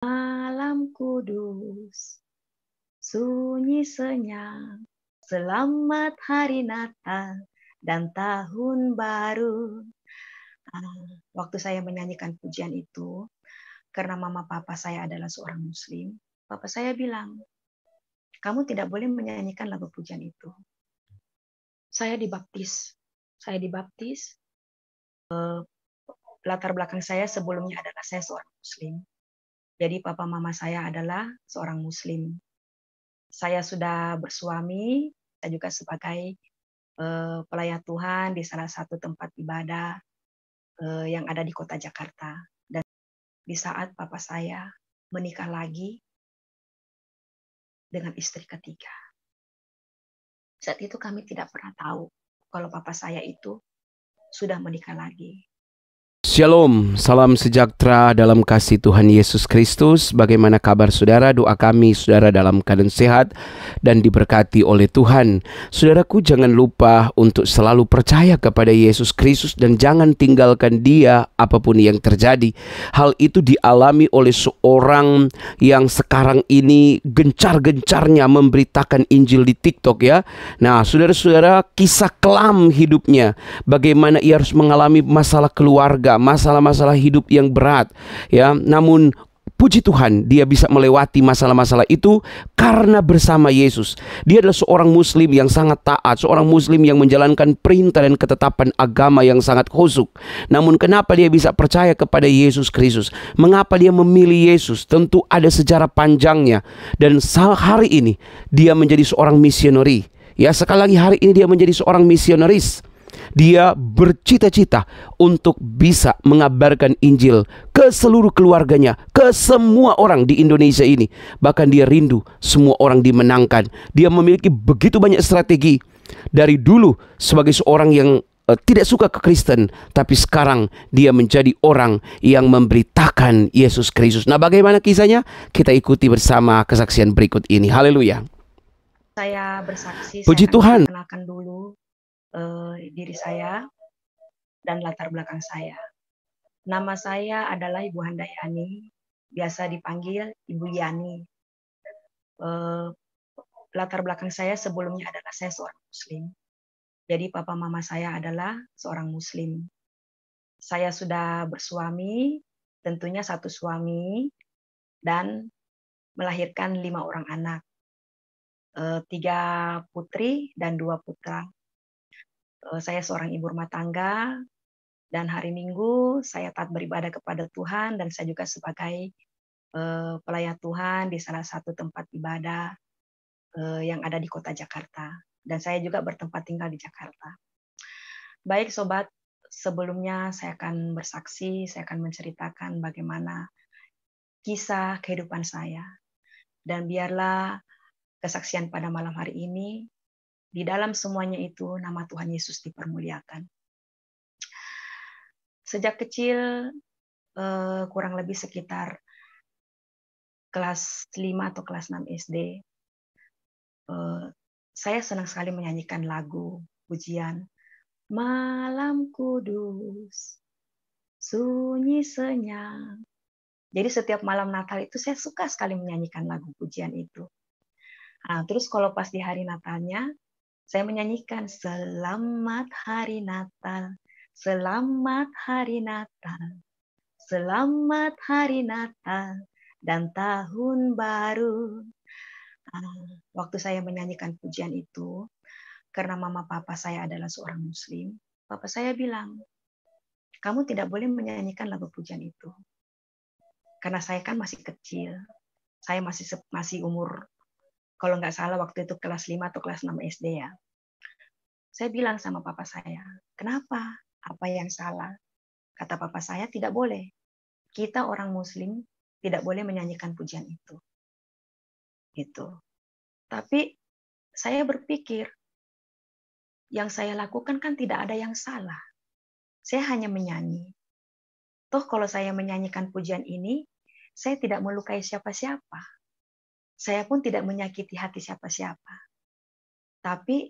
Malam kudus, sunyi senyap, selamat hari Natal dan tahun baru. Waktu saya menyanyikan pujian itu, karena mama papa saya adalah seorang muslim, papa saya bilang, kamu tidak boleh menyanyikan lagu pujian itu. Saya dibaptis. Latar belakang saya sebelumnya adalah saya seorang muslim. Jadi papa mama saya adalah seorang muslim. Saya sudah bersuami, saya juga sebagai pelayan Tuhan di salah satu tempat ibadah yang ada di kota Jakarta. Dan di saat papa saya menikah lagi dengan istri ketiga. Saat itu kami tidak pernah tahu kalau papa saya itu sudah menikah lagi. Shalom, salam sejahtera dalam kasih Tuhan Yesus Kristus. Bagaimana kabar saudara? Doa kami saudara dalam keadaan sehat dan diberkati oleh Tuhan. Saudaraku, jangan lupa untuk selalu percaya kepada Yesus Kristus dan jangan tinggalkan Dia apapun yang terjadi. Hal itu dialami oleh seorang yang sekarang ini gencar-gencarnya memberitakan Injil di TikTok ya. Nah, saudara-saudara, kisah kelam hidupnya, bagaimana ia harus mengalami masalah keluarga, masalah-masalah hidup yang berat ya. Namun puji Tuhan, dia bisa melewati masalah-masalah itu karena bersama Yesus. Dia adalah seorang muslim yang sangat taat, seorang muslim yang menjalankan perintah dan ketetapan agama yang sangat khusyuk. Namun kenapa dia bisa percaya kepada Yesus Kristus? Mengapa dia memilih Yesus? Tentu ada sejarah panjangnya. Dan hari ini dia menjadi seorang misioneri. Ya, sekali lagi hari ini dia menjadi seorang misionaris. Dia bercita-cita untuk bisa mengabarkan Injil ke seluruh keluarganya, ke semua orang di Indonesia ini. Bahkan dia rindu semua orang dimenangkan. Dia memiliki begitu banyak strategi. Dari dulu sebagai seorang yang tidak suka ke Kristen, tapi sekarang dia menjadi orang yang memberitakan Yesus Kristus. Nah, bagaimana kisahnya? Kita ikuti bersama kesaksian berikut ini. Haleluya. Saya bersaksi, Puji saya akan Tuhan. perkenalkan dulu diri saya dan latar belakang saya. Nama saya adalah Ibu Handayani, biasa dipanggil Ibu Yani. Latar belakang saya sebelumnya adalah saya seorang muslim. Jadi papa mama saya adalah seorang muslim. Saya sudah bersuami, tentunya satu suami, dan melahirkan 5 orang anak. 3 putri dan 2 putra. Saya seorang ibu rumah tangga, dan hari Minggu saya taat beribadah kepada Tuhan, dan saya juga sebagai pelayan Tuhan di salah satu tempat ibadah yang ada di kota Jakarta. Dan saya juga bertempat tinggal di Jakarta. Baik sobat, sebelumnya saya akan bersaksi, saya akan menceritakan bagaimana kisah kehidupan saya. Dan biarlah kesaksian pada malam hari ini, di dalam semuanya itu nama Tuhan Yesus dipermuliakan. Sejak kecil, kurang lebih sekitar kelas 5 atau kelas 6 SD, saya senang sekali menyanyikan lagu pujian. Malam kudus, sunyi senyap. Jadi setiap malam Natal itu saya suka sekali menyanyikan lagu pujian itu. Nah, terus kalau pas di hari Natalnya, saya menyanyikan Selamat Hari Natal, Selamat Hari Natal, Selamat Hari Natal dan Tahun Baru. Waktu saya menyanyikan pujian itu, karena mama papa saya adalah seorang muslim, papa saya bilang, kamu tidak boleh menyanyikan lagu pujian itu. Karena saya kan masih kecil, saya masih umur, kalau nggak salah waktu itu kelas 5 atau kelas 6 SD ya. Saya bilang sama papa saya, kenapa? Apa yang salah? Kata papa saya, tidak boleh. Kita orang muslim tidak boleh menyanyikan pujian itu. Gitu. Tapi saya berpikir, yang saya lakukan kan tidak ada yang salah. Saya hanya menyanyi. Toh kalau saya menyanyikan pujian ini, saya tidak melukai siapa-siapa. Saya pun tidak menyakiti hati siapa-siapa. Tapi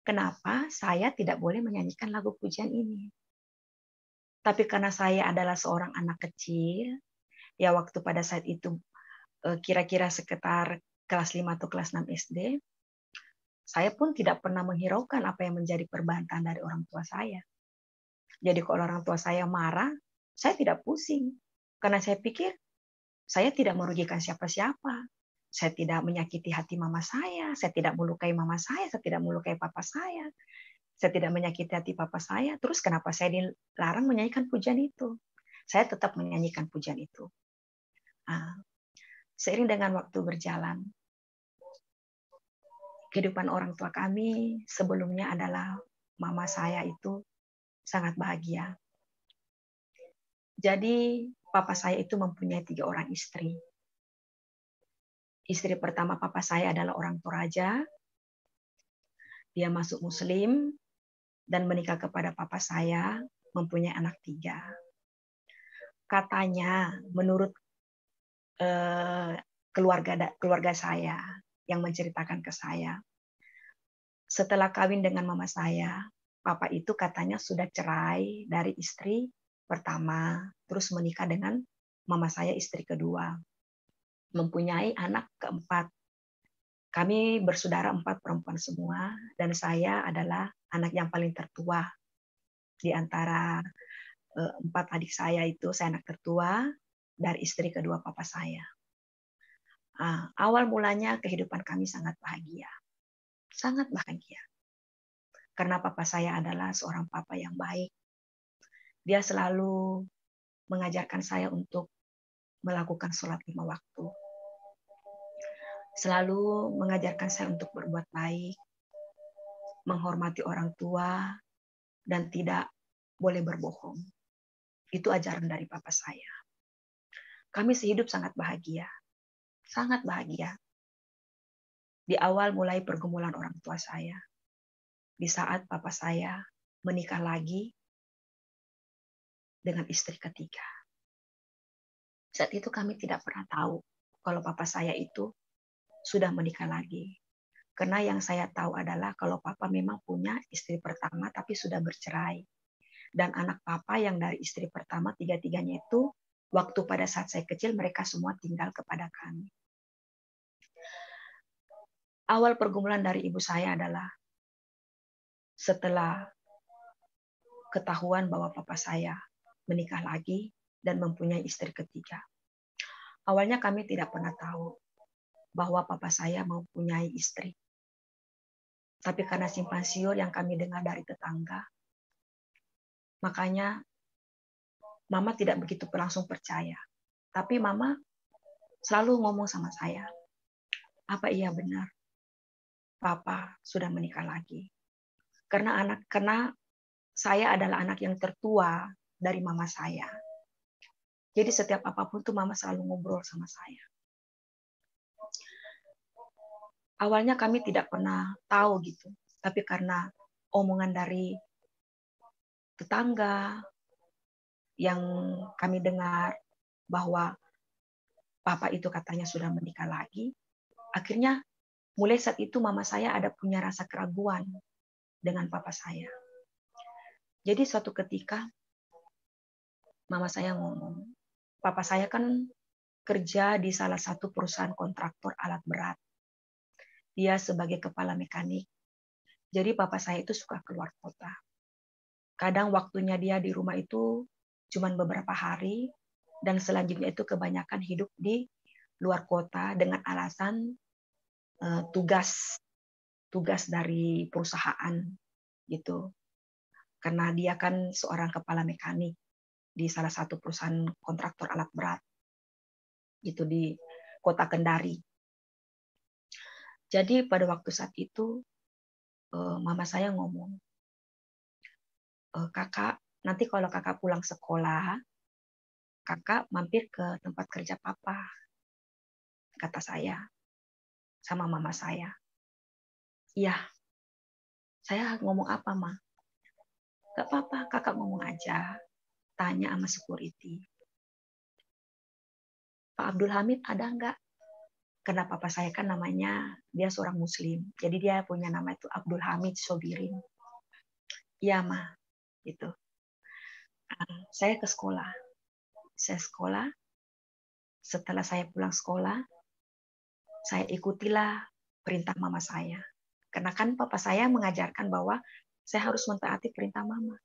kenapa saya tidak boleh menyanyikan lagu pujian ini? Tapi karena saya adalah seorang anak kecil Ya waktu pada saat itu kira-kira sekitar kelas 5 atau kelas 6 SD, saya pun tidak pernah menghiraukan apa yang menjadi perbantahan dari orang tua saya. Jadi kalau orang tua saya marah, saya tidak pusing. Karena saya pikir saya tidak merugikan siapa-siapa. Saya tidak menyakiti hati mama saya tidak melukai mama saya tidak melukai papa saya tidak menyakiti hati papa saya. Terus kenapa saya dilarang menyanyikan pujian itu? Saya tetap menyanyikan pujian itu. Seiring dengan waktu berjalan, kehidupan orang tua kami sebelumnya adalah mama saya itu sangat bahagia. Jadi papa saya itu mempunyai 3 orang istri. Istri pertama papa saya adalah orang Toraja. Dia masuk Muslim dan menikah kepada papa saya, mempunyai anak 3. Katanya menurut keluarga saya yang menceritakan ke saya, setelah kawin dengan mama saya, papa itu katanya sudah cerai dari istri pertama, terus menikah dengan mama saya istri kedua, mempunyai anak keempat. Kami bersaudara 4 perempuan semua, dan saya adalah anak yang paling tertua. Di antara 4 adik saya itu, saya anak tertua dari istri kedua papa saya. Awal mulanya kehidupan kami sangat bahagia. Sangat bahagia. Karena papa saya adalah seorang papa yang baik. Dia selalu mengajarkan saya untuk melakukan sholat 5 waktu. Selalu mengajarkan saya untuk berbuat baik, menghormati orang tua, dan tidak boleh berbohong. Itu ajaran dari papa saya. Kami sehidup sangat bahagia. Sangat bahagia. Di awal mulai pergumulan orang tua saya. Di saat papa saya menikah lagi dengan istri ketiga. Saat itu kami tidak pernah tahu kalau papa saya itu sudah menikah lagi. Karena yang saya tahu adalah kalau papa memang punya istri pertama tapi sudah bercerai. Dan anak papa yang dari istri pertama 3-tiganya itu, waktu pada saat saya kecil mereka semua tinggal kepada kami. Awal pergumulan dari ibu saya adalah setelah ketahuan bahwa papa saya menikah lagi dan mempunyai istri ketiga. Awalnya kami tidak pernah tahu bahwa papa saya mempunyai istri. Tapi karena simpang siur yang kami dengar dari tetangga, makanya mama tidak begitu langsung percaya. Tapi mama selalu ngomong sama saya, apa iya benar papa sudah menikah lagi? Karena saya adalah anak yang tertua dari mama saya. Jadi setiap apapun tuh mama selalu ngobrol sama saya. Awalnya kami tidak pernah tahu gitu, tapi karena omongan dari tetangga yang kami dengar bahwa papa itu katanya sudah menikah lagi, akhirnya mulai saat itu mama saya ada punya rasa keraguan dengan papa saya. Jadi suatu ketika mama saya ngomong, papa saya kan kerja di salah satu perusahaan kontraktor alat berat. Dia sebagai kepala mekanik. Jadi papa saya itu suka keluar kota. Kadang waktunya dia di rumah itu cuma beberapa hari, dan selanjutnya itu kebanyakan hidup di luar kota dengan alasan tugas dari perusahaan gitu. Karena dia kan seorang kepala mekanik di salah satu perusahaan kontraktor alat berat gitu di kota Kendari. Jadi pada waktu saat itu mama saya ngomong, kakak, nanti kalau kakak pulang sekolah, kakak mampir ke tempat kerja papa, kata saya sama mama saya. Iya, saya ngomong apa, Ma? Gak apa-apa, kakak ngomong aja. Tanya sama security. Pak Abdul Hamid ada nggak? Karena papa saya kan namanya, dia seorang muslim. Jadi dia punya nama itu Abdul Hamid Sobirin. Iya, Ma. Gitu. Saya ke sekolah. Saya sekolah. Setelah saya pulang sekolah, saya ikutilah perintah mama saya. Karena kan papa saya mengajarkan bahwa saya harus mentaati perintah mama.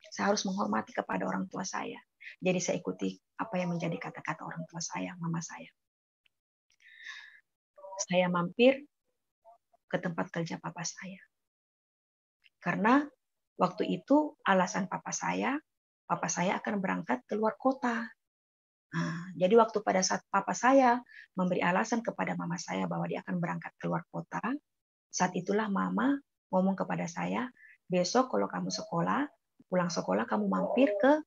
Saya harus menghormati kepada orang tua saya. Jadi saya ikuti apa yang menjadi kata-kata orang tua saya, mama saya. Saya mampir ke tempat kerja papa saya. Karena waktu itu alasan papa saya akan berangkat ke luar kota. Nah, jadi waktu pada saat papa saya memberi alasan kepada mama saya bahwa dia akan berangkat ke luar kota, saat itulah mama ngomong kepada saya, besok kalau kamu pulang sekolah kamu mampir ke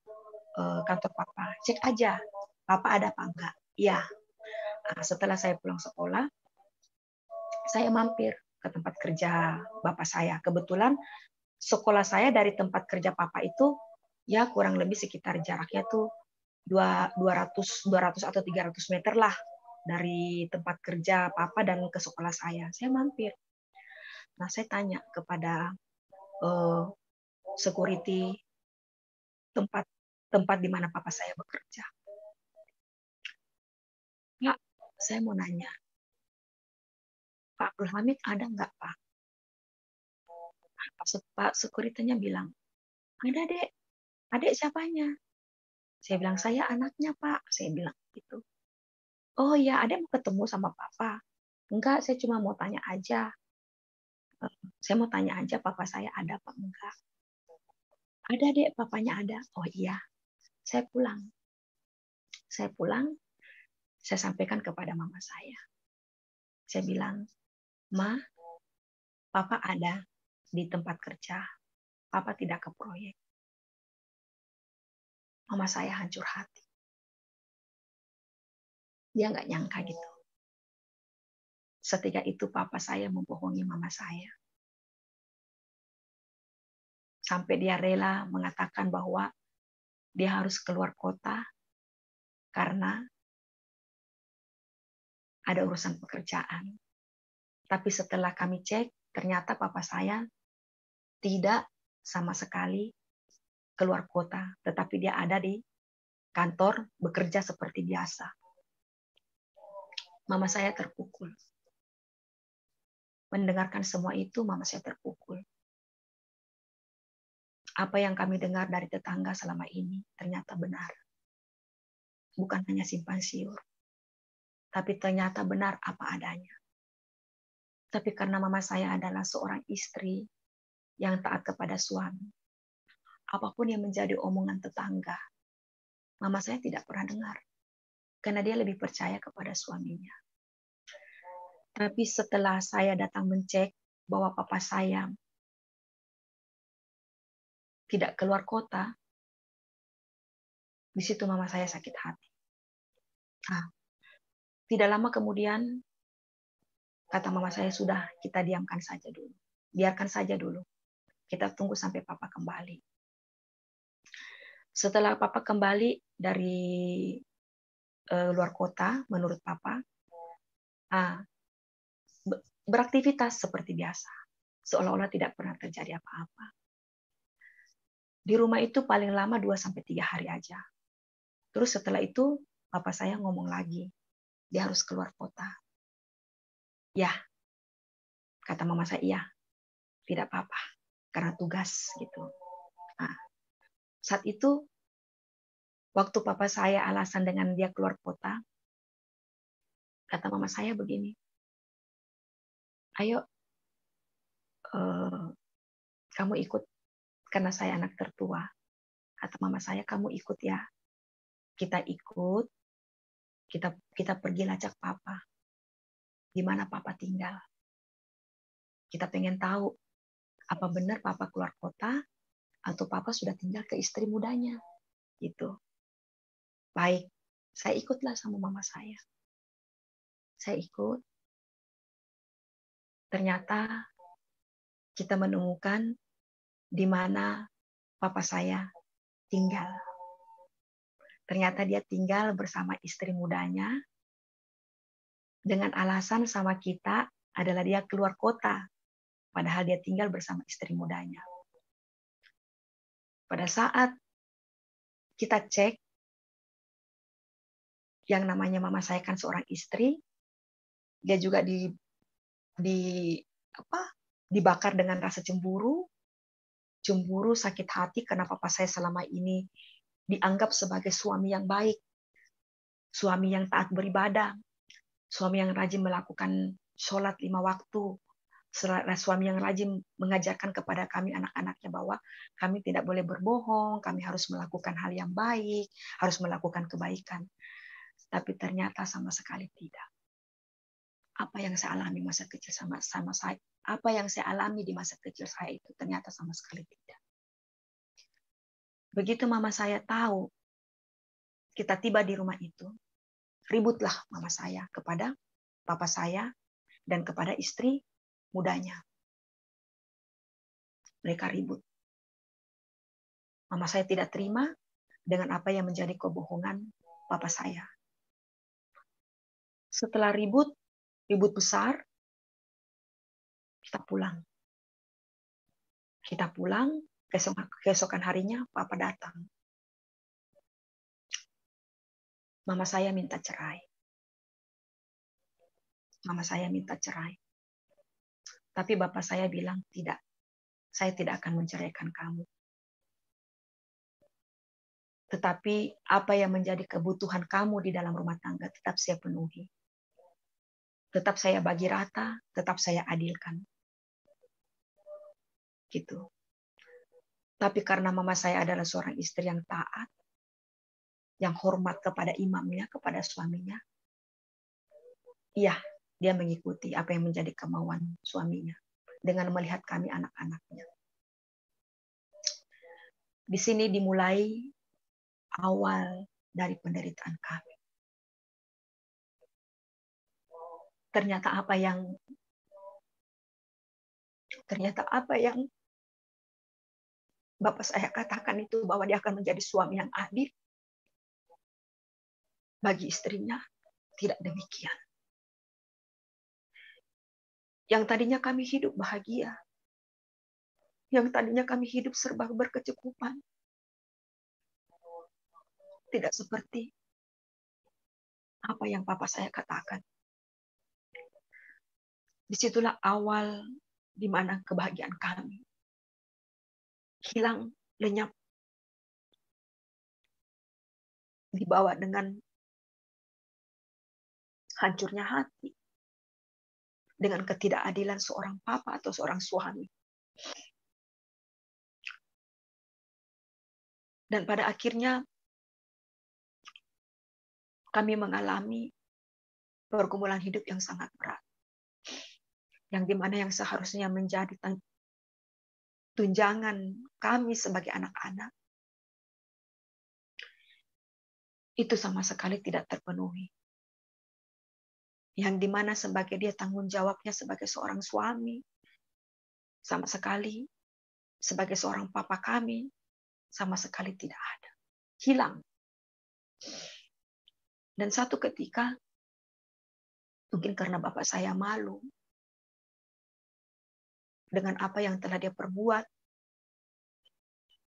kantor papa, cek aja papa ada apa enggak. Iya. Nah, setelah saya pulang sekolah, saya mampir ke tempat kerja bapak saya. Kebetulan sekolah saya dari tempat kerja papa itu ya kurang lebih sekitar jaraknya tuh 200 atau 300 meter lah dari tempat kerja papa dan ke sekolah saya. Saya mampir. Nah, saya tanya kepada security tempat di mana papa saya bekerja. Pak, saya mau nanya, Pak Abdul Hamid ada nggak, Pak? Pak sekuritinya bilang, ada, Dek. Adik siapanya? Saya bilang, saya anaknya, Pak. Saya bilang gitu. Oh ya, Adik mau ketemu sama Papa? Enggak, saya cuma mau tanya aja. Saya mau tanya aja papa saya ada apa enggak. Ada, Dek, papanya ada. Oh iya, saya pulang. Saya sampaikan kepada mama saya. Saya bilang, Ma, Papa ada di tempat kerja. Papa tidak ke proyek. Mama saya hancur hati. Dia nggak nyangka gitu. Setika itu papa saya membohongi mama saya. Sampai dia rela mengatakan bahwa dia harus keluar kota karena ada urusan pekerjaan. Tapi setelah kami cek, ternyata papa saya tidak sama sekali keluar kota, tetapi dia ada di kantor bekerja seperti biasa. Mama saya terpukul. Mendengarkan semua itu, mama saya terpukul. Apa yang kami dengar dari tetangga selama ini ternyata benar. Bukan hanya simpang siur, tapi ternyata benar apa adanya. Tapi karena mama saya adalah seorang istri yang taat kepada suami, apapun yang menjadi omongan tetangga, mama saya tidak pernah dengar. Karena dia lebih percaya kepada suaminya. Tapi setelah saya datang mencek bahwa papa saya tidak keluar kota, di situ mama saya sakit hati. Nah, tidak lama kemudian, kata mama saya, sudah, kita diamkan saja dulu. Biarkan saja dulu. Kita tunggu sampai papa kembali. Setelah papa kembali dari luar kota, menurut papa, beraktivitas seperti biasa. Seolah-olah tidak pernah terjadi apa-apa. Di rumah itu paling lama 2-3 hari aja. Terus setelah itu, papa saya ngomong lagi, dia harus keluar kota. Ya, kata mama saya, iya, tidak apa-apa, karena tugas gitu. Nah, saat itu, waktu papa saya alasan dengan dia keluar kota, kata mama saya begini, ayo, kamu ikut, karena saya anak tertua. Kata mama saya, kamu ikut ya. Kita ikut, kita pergi lacak papa. Di mana papa tinggal. Kita pengen tahu, apa benar papa keluar kota, atau papa sudah tinggal ke istri mudanya. Gitu. Baik, saya ikutlah sama mama saya. Saya ikut. Ternyata kita menemukan di mana papa saya tinggal. Ternyata dia tinggal bersama istri mudanya dengan alasan sama kita adalah dia keluar kota, padahal dia tinggal bersama istri mudanya. Pada saat kita cek yang namanya mama saya kan seorang istri, dia juga dibakar dengan rasa cemburu, sakit hati karena papa saya selama ini dianggap sebagai suami yang baik, suami yang taat beribadah, suami yang rajin melakukan sholat 5 waktu, suami yang rajin mengajarkan kepada kami anak-anaknya bahwa kami tidak boleh berbohong, kami harus melakukan hal yang baik, harus melakukan kebaikan. Tapi ternyata sama sekali tidak. Apa yang saya alami masa kecil sama saya, apa yang saya alami di masa kecil saya itu ternyata sama sekali tidak. Begitu mama saya tahu kita tiba di rumah itu, ributlah mama saya kepada papa saya dan kepada istri mudanya. Mereka ribut. Mama saya tidak terima dengan apa yang menjadi kebohongan papa saya. Setelah ribut besar, kita pulang. Keesokan harinya papa datang. Mama saya minta cerai. Tapi bapak saya bilang, tidak, saya tidak akan menceraikan kamu. Tetapi apa yang menjadi kebutuhan kamu di dalam rumah tangga tetap saya penuhi. Tetap saya bagi rata, tetap saya adilkan. Gitu. Tapi karena mama saya adalah seorang istri yang taat, yang hormat kepada imamnya, kepada suaminya, iya, dia mengikuti apa yang menjadi kemauan suaminya dengan melihat kami anak-anaknya. Di sini dimulai awal dari penderitaan kami. Ternyata apa yang bapak saya katakan itu, bahwa dia akan menjadi suami yang adil bagi istrinya, tidak demikian. Yang tadinya kami hidup bahagia, yang tadinya kami hidup serba berkecukupan, tidak seperti apa yang papa saya katakan. Disitulah awal di mana kebahagiaan kami hilang, lenyap, dibawa dengan hancurnya hati, dengan ketidakadilan seorang papa atau seorang suami. Dan pada akhirnya kami mengalami pergumulan hidup yang sangat berat. Yang dimana yang seharusnya menjadi tunjangan kami sebagai anak-anak, itu sama sekali tidak terpenuhi. Yang dimana sebagai dia tanggung jawabnya sebagai seorang suami, sama sekali sebagai seorang papa kami, sama sekali tidak ada. Hilang. Dan satu ketika, mungkin karena bapak saya malu dengan apa yang telah dia perbuat,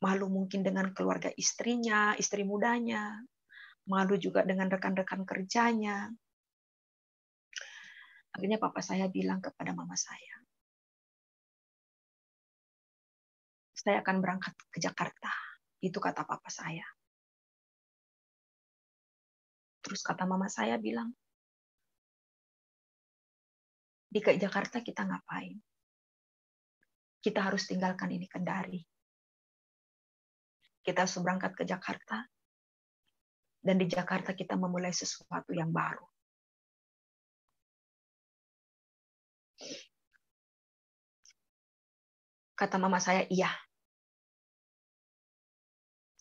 malu mungkin dengan keluarga istrinya, istri mudanya, malu juga dengan rekan-rekan kerjanya. Akhirnya papa saya bilang kepada mama saya akan berangkat ke Jakarta. Itu kata papa saya. Terus kata mama saya bilang, di Jakarta kita ngapain? Kita harus tinggalkan ini Kendari. Kita harus berangkat ke Jakarta. Dan di Jakarta kita memulai sesuatu yang baru. Kata mama saya, iya.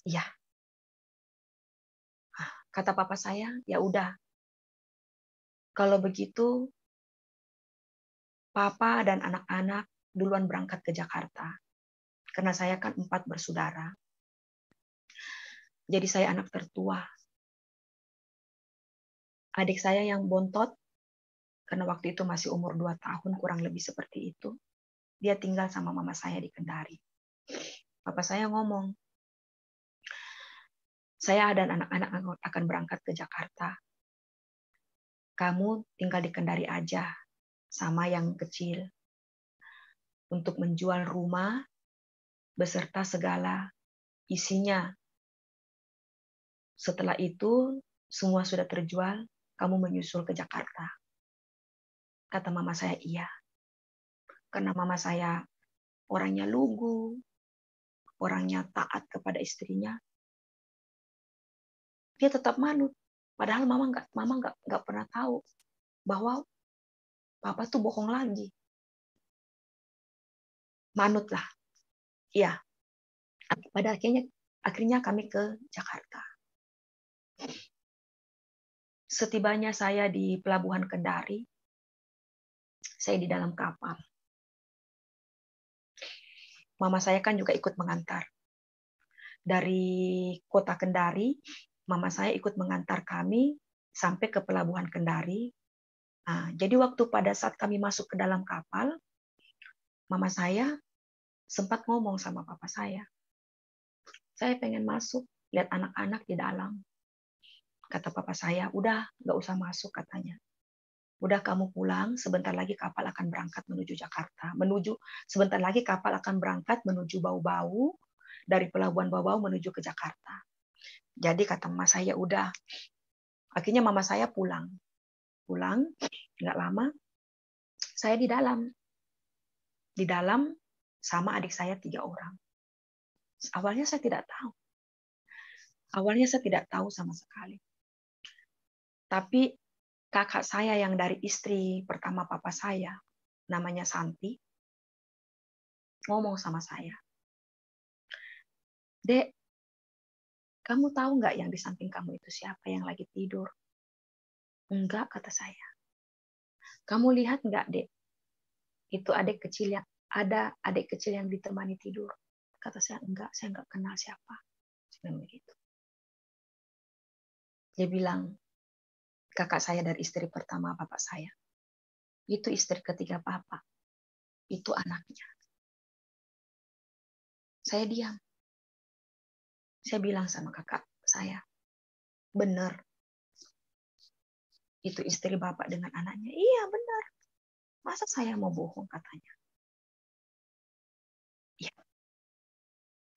Iya. Kata papa saya, ya udah. Kalau begitu, papa dan anak-anak duluan berangkat ke Jakarta. Karena saya kan 4 bersaudara. Jadi saya anak tertua. Adik saya yang bontot, karena waktu itu masih umur 2 tahun, kurang lebih seperti itu. Dia tinggal sama mama saya di Kendari. Papa saya ngomong, saya dan anak-anak akan berangkat ke Jakarta. kamu tinggal di Kendari aja sama yang kecil untuk menjual rumah beserta segala isinya. Setelah itu semua sudah terjual, kamu menyusul ke Jakarta. Kata mama saya iya. Karena mama saya orangnya lugu, orangnya taat kepada istrinya. Dia tetap manut. Padahal mama nggak pernah tahu bahwa papa tuh bohong lagi. Manutlah. Iya. Pada akhirnya kami ke Jakarta. Setibanya saya di pelabuhan Kendari, saya di dalam kapal. Mama saya kan juga ikut mengantar. Dari kota Kendari, mama saya ikut mengantar kami sampai ke pelabuhan Kendari. Nah, jadi waktu pada saat kami masuk ke dalam kapal, mama saya sempat ngomong sama papa saya pengen masuk, lihat anak-anak di dalam. Kata papa saya, udah, nggak usah masuk katanya. Udah kamu pulang, sebentar lagi kapal akan berangkat menuju Jakarta. Sebentar lagi kapal akan berangkat menuju Bau-Bau, dari pelabuhan Bau-Bau menuju ke Jakarta. Jadi kata mama saya, udah. Akhirnya mama saya pulang. Pulang, nggak lama, saya di dalam. Di dalam sama adik saya 3 orang. Awalnya saya tidak tahu. Awalnya saya tidak tahu sama sekali. Tapi kakak saya yang dari istri pertama papa saya, namanya Santi, ngomong sama saya. Dek, kamu tahu nggak yang di samping kamu itu siapa yang lagi tidur? Enggak, kata saya. Kamu lihat nggak, Dek? Itu adik kecil yang ditemani tidur. Kata saya, enggak, saya nggak kenal siapa. Saya begitu. Dia bilang, kakak saya dari istri pertama bapak saya. Itu istri ketiga papa. Itu anaknya. Saya diam. Saya bilang sama kakak saya, benar. Itu istri bapak dengan anaknya. Iya, benar. Masa saya mau bohong, katanya. Iya.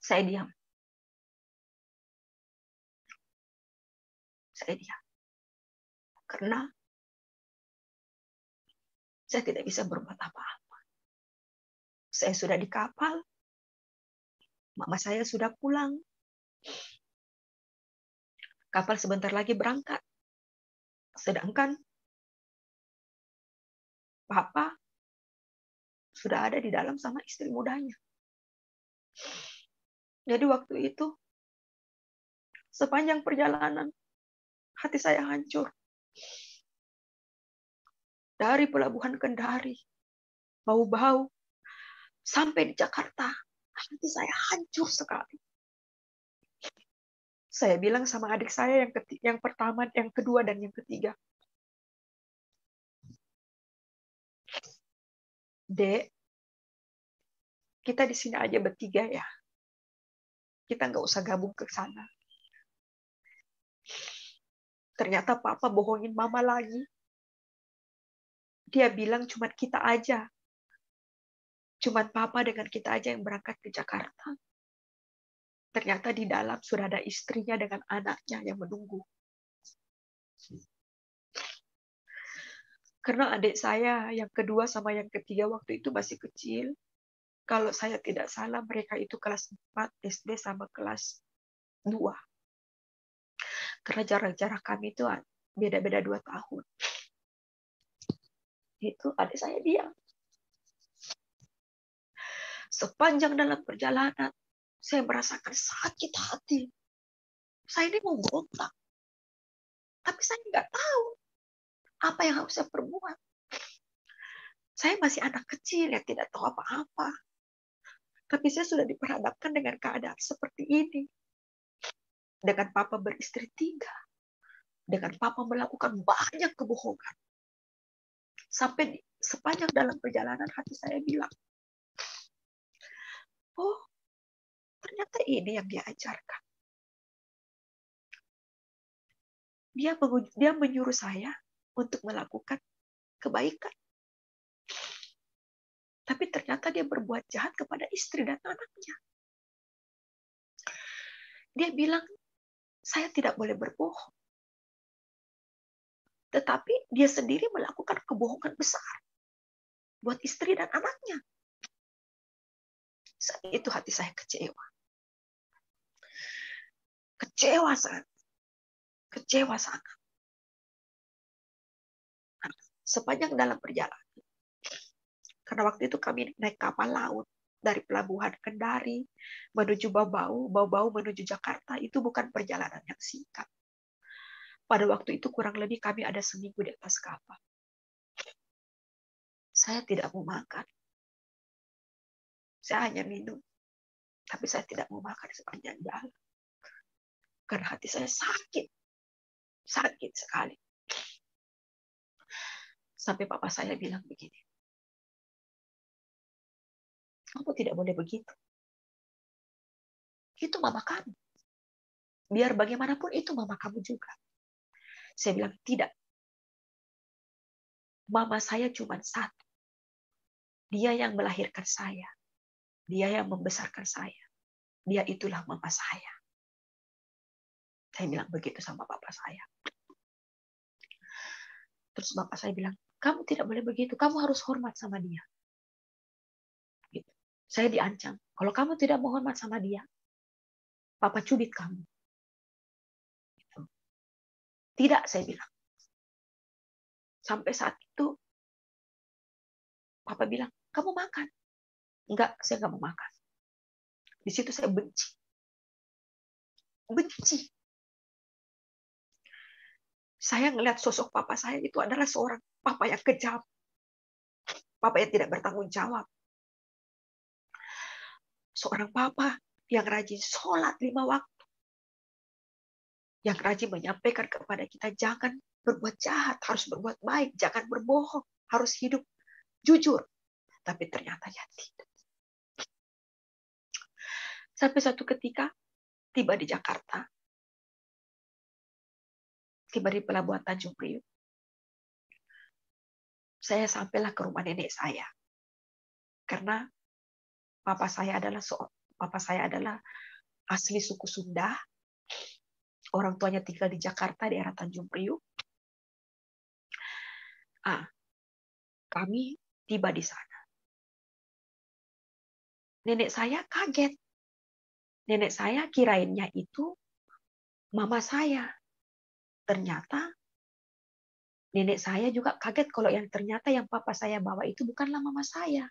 Saya diam. Saya diam. Karena saya tidak bisa berbuat apa-apa. Saya sudah di kapal. Mama saya sudah pulang. Kapal sebentar lagi berangkat. Sedangkan papa sudah ada di dalam sama istri mudanya. Jadi waktu itu, sepanjang perjalanan, hati saya hancur. Dari pelabuhan Kendari, Bau-Bau, sampai di Jakarta, hati saya hancur sekali. Saya bilang sama adik saya yang pertama, yang kedua, dan yang ketiga. Dek, kita di sini aja bertiga ya. Kita nggak usah gabung ke sana. Ternyata papa bohongin mama lagi. Dia bilang cuma kita aja. Cuma papa dengan kita aja yang berangkat ke Jakarta. Ternyata di dalam sudah ada istrinya dengan anaknya yang menunggu. Karena adik saya yang kedua sama yang ketiga waktu itu masih kecil. Kalau saya tidak salah, mereka itu kelas 4 SD sama kelas 2. Karena jarak-jarak kami itu beda-beda 2 tahun. Itu adik saya diam. Sepanjang dalam perjalanan, saya merasakan sakit hati. Saya ini mau berontak. Tapi saya nggak tahu apa yang harus saya perbuat. Saya masih anak kecil yang tidak tahu apa-apa. Tapi saya sudah diperhadapkan dengan keadaan seperti ini. Dengan papa beristri 3. Dengan papa melakukan banyak kebohongan. Sampai sepanjang dalam perjalanan hati saya bilang, oh, ternyata ini yang dia ajarkan. Dia menyuruh saya untuk melakukan kebaikan. Tapi ternyata dia berbuat jahat kepada istri dan anaknya. Dia bilang, saya tidak boleh berbohong. Tetapi dia sendiri melakukan kebohongan besar buat istri dan anaknya. Saat itu hati saya kecewa. Kecewa sangat. Kecewa sangat. Sepanjang dalam perjalanan. Karena waktu itu kami naik kapal laut dari pelabuhan Kendari menuju Bau-Bau, Bau-Bau menuju Jakarta. Itu bukan perjalanan yang singkat. Pada waktu itu kurang lebih kami ada seminggu di atas kapal. Saya tidak mau makan. Saya hanya minum. Tapi saya tidak mau makan sepanjang jalan. Karena hati saya sakit. Sakit sekali. Sampai papa saya bilang begini. Kamu tidak boleh begitu. Itu mama kamu. Biar bagaimanapun itu mama kamu juga. Saya bilang, tidak. Mama saya cuma satu. Dia yang melahirkan saya. Dia yang membesarkan saya. Dia itulah mama saya. Saya bilang begitu sama papa saya. Terus bapak saya bilang, kamu tidak boleh begitu. Kamu harus hormat sama dia. Gitu. Saya diancam. Kalau kamu tidak mau hormat sama dia, papa cubit kamu. Gitu. Tidak, saya bilang. Sampai saat itu, papa bilang, kamu makan. Enggak, saya enggak mau makan. Di situ saya benci. Benci. Saya ngelihat sosok papa saya itu adalah seorang papa yang kejam. Papa yang tidak bertanggung jawab. Seorang papa yang rajin sholat 5 waktu. Yang rajin menyampaikan kepada kita, jangan berbuat jahat, harus berbuat baik, jangan berbohong, harus hidup jujur. Tapi ternyata ya tidak. Sampai suatu ketika, tiba di Jakarta, tiba di pelabuhan Tanjung Priuk, saya sampailah ke rumah nenek saya. Karena papa saya adalah asli suku Sunda. Orang tuanya tinggal di Jakarta, daerah Tanjung Priuk. Kami tiba di sana. Nenek saya kaget. Nenek saya kirainnya itu mama saya. Ternyata nenek saya juga kaget kalau yang ternyata yang papa saya bawa itu bukanlah mama saya.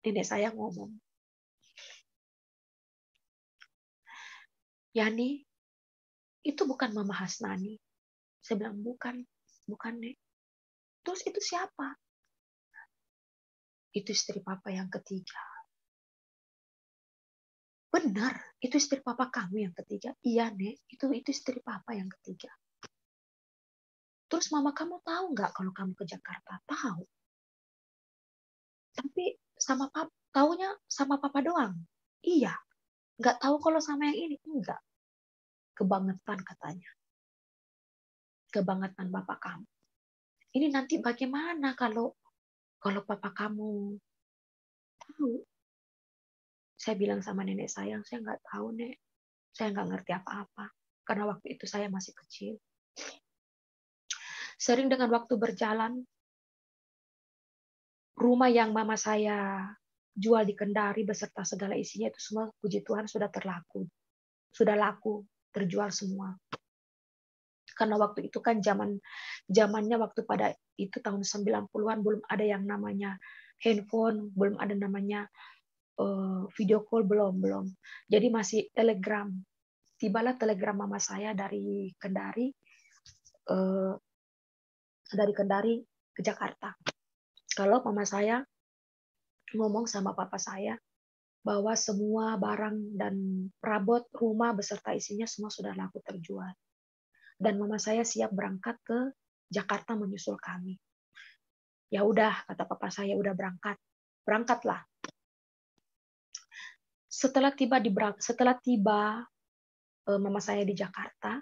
Nenek saya ngomong, Yani, itu bukan mama Hasnani. Saya bilang, bukan Nek. Terus itu siapa? Itu istri papa yang ketiga. Benar, itu istri papa kamu yang ketiga. Iya, Nek, itu istri papa yang ketiga. Terus mama kamu tahu nggak kalau kamu ke Jakarta? Tahu. Tapi taunya sama papa doang. Iya. Nggak tahu kalau sama yang ini. Enggak. Kebangetan katanya. Kebangetan bapak kamu. Ini nanti bagaimana kalau papa kamu tahu? Saya bilang sama nenek saya nggak tahu, Nek. Saya nggak ngerti apa-apa. Karena waktu itu saya masih kecil. Sering dengan waktu berjalan, rumah yang mama saya jual di Kendari beserta segala isinya itu semua, puji Tuhan, sudah terlaku. Sudah laku, terjual semua. Karena waktu itu kan zamannya waktu pada itu tahun 90-an belum ada yang namanya handphone, belum ada namanya video call, belum. Jadi masih telegram. Tibalah telegram mama saya dari Kendari ke Jakarta. Kalau mama saya ngomong sama papa saya bahwa semua barang dan perabot rumah beserta isinya semua sudah laku terjual. Dan mama saya siap berangkat ke Jakarta menyusul kami. Ya udah, kata papa saya, udah berangkat. Berangkatlah. Setelah tiba mama saya di Jakarta,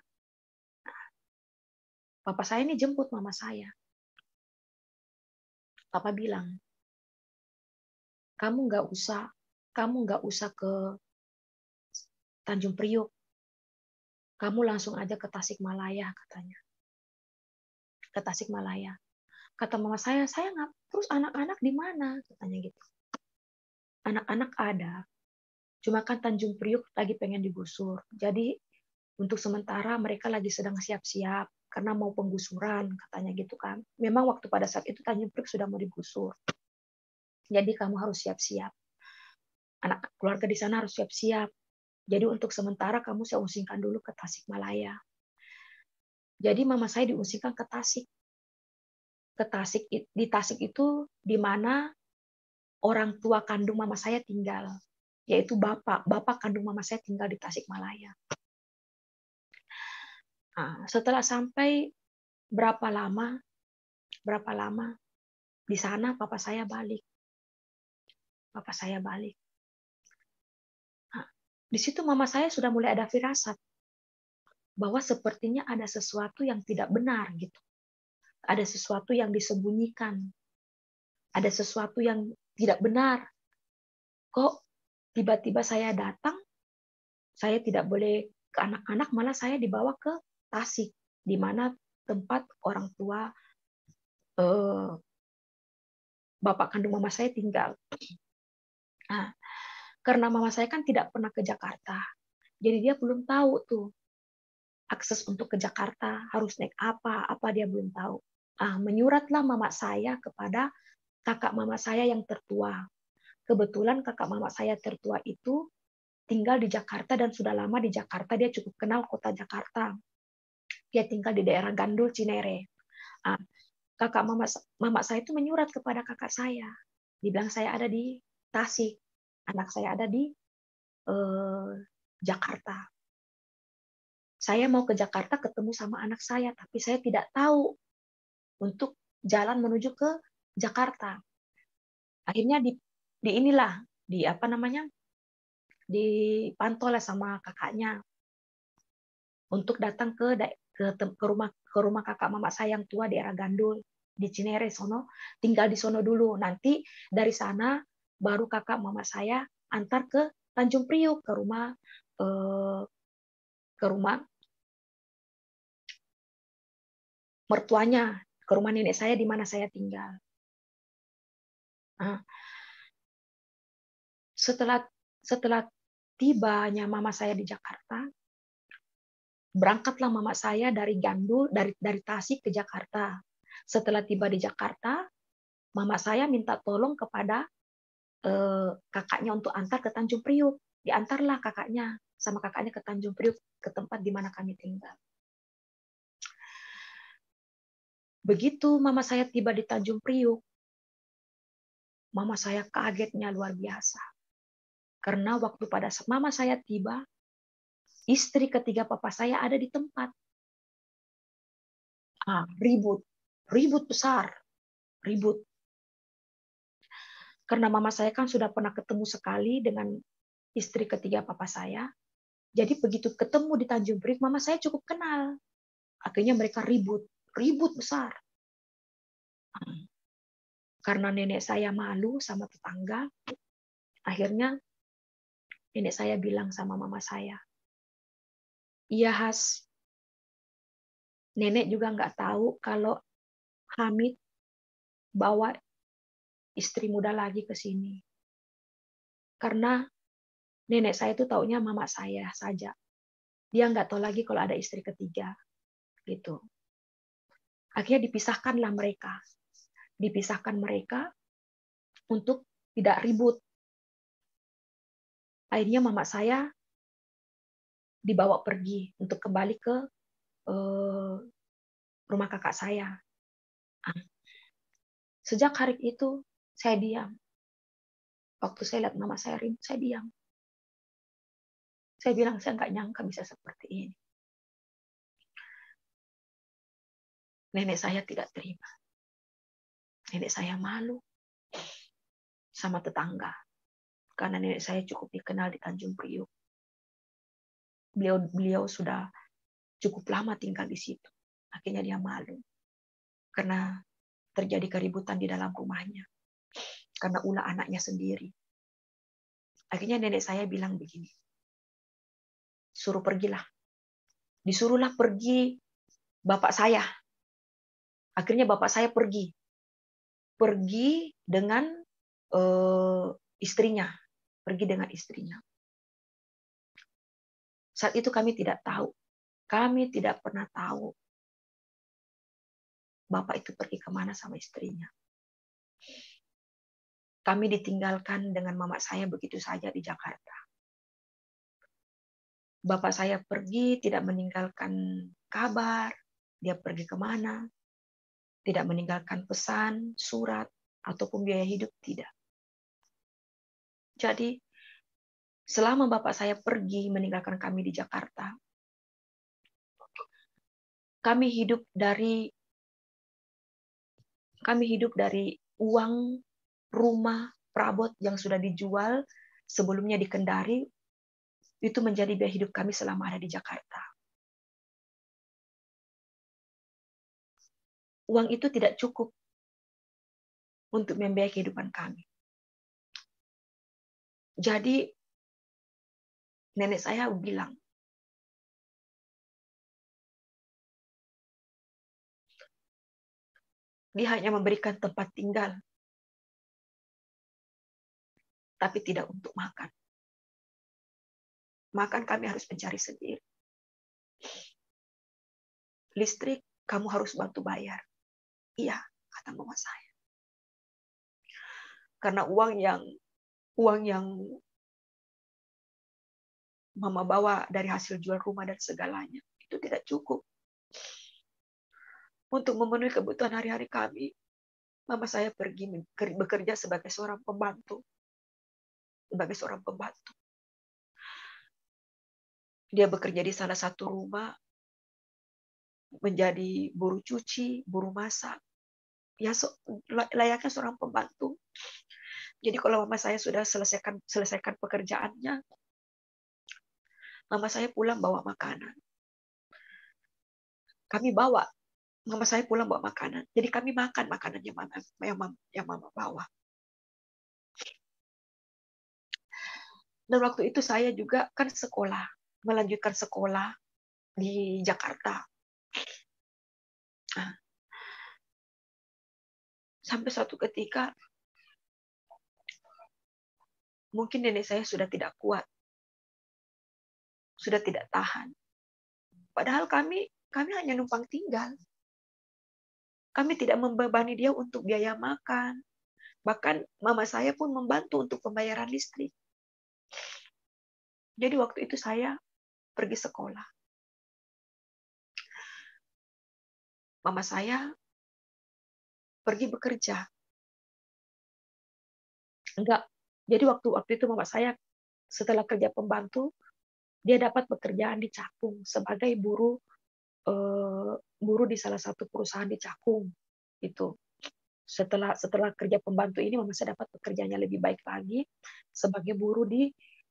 Papa saya ini jemput mama saya. Papa bilang, kamu nggak usah ke Tanjung Priok. Kamu langsung aja ke Tasikmalaya, katanya. Ke Tasikmalaya. Kata mama saya nggak, terus anak-anak di mana? Katanya gitu. Anak-anak ada, cuma kan Tanjung Priok lagi pengen digusur. Jadi untuk sementara mereka lagi sedang siap-siap karena mau penggusuran, katanya gitu kan. Memang waktu pada saat itu Tanjung Priok sudah mau digusur. Jadi kamu harus siap-siap. Anak keluarga di sana harus siap-siap. Jadi untuk sementara kamu saya usingkan dulu ke Tasikmalaya. Jadi mama saya diusingkan ke Tasik. Di Tasik itu di mana orang tua kandung mama saya tinggal, yaitu bapak kandung mama saya tinggal di Tasikmalaya. Nah, setelah sampai berapa lama di sana papa saya balik. Nah, di situ mama saya sudah mulai ada firasat bahwa sepertinya ada sesuatu yang tidak benar gitu. Ada sesuatu yang disembunyikan. Ada sesuatu yang tidak benar. Kok tiba-tiba saya datang, saya tidak boleh ke anak-anak, malah saya dibawa ke Tasik, di mana tempat orang tua bapak kandung mama saya tinggal. Nah, karena mama saya kan tidak pernah ke Jakarta, jadi dia belum tahu tuh akses untuk ke Jakarta harus naik apa dia belum tahu. Menyuratlah mama saya kepada kakak mama saya yang tertua. Kebetulan kakak mama saya tertua itu tinggal di Jakarta dan sudah lama di Jakarta, dia cukup kenal kota Jakarta. Dia tinggal di daerah Gandul, Cinere. Kakak mama saya itu menyurat kepada kakak saya. Dibilang saya ada di Tasik, anak saya ada di Jakarta. Saya mau ke Jakarta ketemu sama anak saya, tapi saya tidak tahu untuk jalan menuju ke Jakarta. Akhirnya dipantau lah sama kakaknya untuk datang ke rumah kakak mama saya yang tua di daerah Gandul di Cinere sono, tinggal di sono dulu. Nanti dari sana baru kakak mama saya antar ke Tanjung Priok ke rumah mertuanya, ke rumah nenek saya di mana saya tinggal. Nah, setelah tibanya mama saya di Jakarta, berangkatlah mama saya dari Gandul, dari Tasik ke Jakarta. Setelah tiba di Jakarta, mama saya minta tolong kepada kakaknya untuk antar ke Tanjung Priok. Diantarlah sama kakaknya ke Tanjung Priok, ke tempat di mana kami tinggal. Begitu mama saya tiba di Tanjung Priok, mama saya kagetnya luar biasa. Karena waktu pada saat mama saya tiba, istri ketiga papa saya ada di tempat. Ribut besar, ribut. Karena mama saya kan sudah pernah ketemu sekali dengan istri ketiga papa saya, jadi begitu ketemu di Tanjung Priok, mama saya cukup kenal. Akhirnya mereka ribut besar. Karena nenek saya malu sama tetangga, akhirnya nenek saya bilang sama mama saya, iya Has, nenek juga nggak tahu kalau Hamid bawa istri muda lagi ke sini. Karena nenek saya itu taunya mama saya saja. Dia nggak tahu lagi kalau ada istri ketiga. Gitu. Akhirnya dipisahkanlah mereka. Dipisahkan mereka untuk tidak ribut. Akhirnya mama saya dibawa pergi untuk kembali ke rumah kakak saya. Sejak hari itu, saya diam. Waktu saya lihat mama saya ribut, saya diam. Saya bilang, saya nggak nyangka bisa seperti ini. Nenek saya tidak terima. Nenek saya malu sama tetangga. Karena nenek saya cukup dikenal di Tanjung Priok. Beliau sudah cukup lama tinggal di situ. Akhirnya dia malu karena terjadi keributan di dalam rumahnya karena ulah anaknya sendiri. Akhirnya nenek saya bilang begini, suruh pergilah. Disuruhlah pergi bapak saya. Akhirnya bapak saya pergi dengan istrinya, pergi dengan istrinya. Saat itu kami tidak tahu, kami tidak pernah tahu bapak itu pergi kemana sama istrinya. Kami ditinggalkan dengan mama saya begitu saja di Jakarta. Bapak saya pergi tidak meninggalkan kabar, dia pergi kemana, tidak meninggalkan pesan, surat, ataupun biaya hidup, tidak. Jadi, selama bapak saya pergi meninggalkan kami di Jakarta, kami hidup dari uang rumah perabot yang sudah dijual sebelumnya di Kendari, itu menjadi biaya hidup kami selama ada di Jakarta. Uang itu tidak cukup untuk membiayai kehidupan kami. Jadi, nenek saya bilang, dia hanya memberikan tempat tinggal, tapi tidak untuk makan. Makan kami harus mencari sendiri. Listrik, kamu harus bantu bayar. Iya, kata mama saya. Karena uang yang mama bawa dari hasil jual rumah dan segalanya, itu tidak cukup untuk memenuhi kebutuhan hari-hari kami. Mama saya pergi bekerja sebagai seorang pembantu. Dia bekerja di salah satu rumah, menjadi buruh cuci, buruh masak. Ya, layaknya seorang pembantu. Jadi kalau mama saya sudah selesaikan pekerjaannya, mama saya pulang bawa makanan. Mama saya pulang bawa makanan. Jadi kami makan makanan yang mama bawa. Dan waktu itu saya juga kan melanjutkan sekolah di Jakarta. Nah, sampai suatu ketika, mungkin nenek saya sudah tidak kuat, sudah tidak tahan. Padahal kami hanya numpang tinggal. Kami tidak membebani dia untuk biaya makan. Bahkan mama saya pun membantu untuk pembayaran listrik. Jadi waktu itu saya pergi sekolah. Mama saya pergi bekerja. Enggak. Jadi waktu itu mama saya setelah kerja pembantu, dia dapat pekerjaan di Cakung sebagai buruh di salah satu perusahaan di Cakung. Itu. Setelah kerja pembantu ini, mama saya dapat pekerjaannya lebih baik lagi sebagai buruh di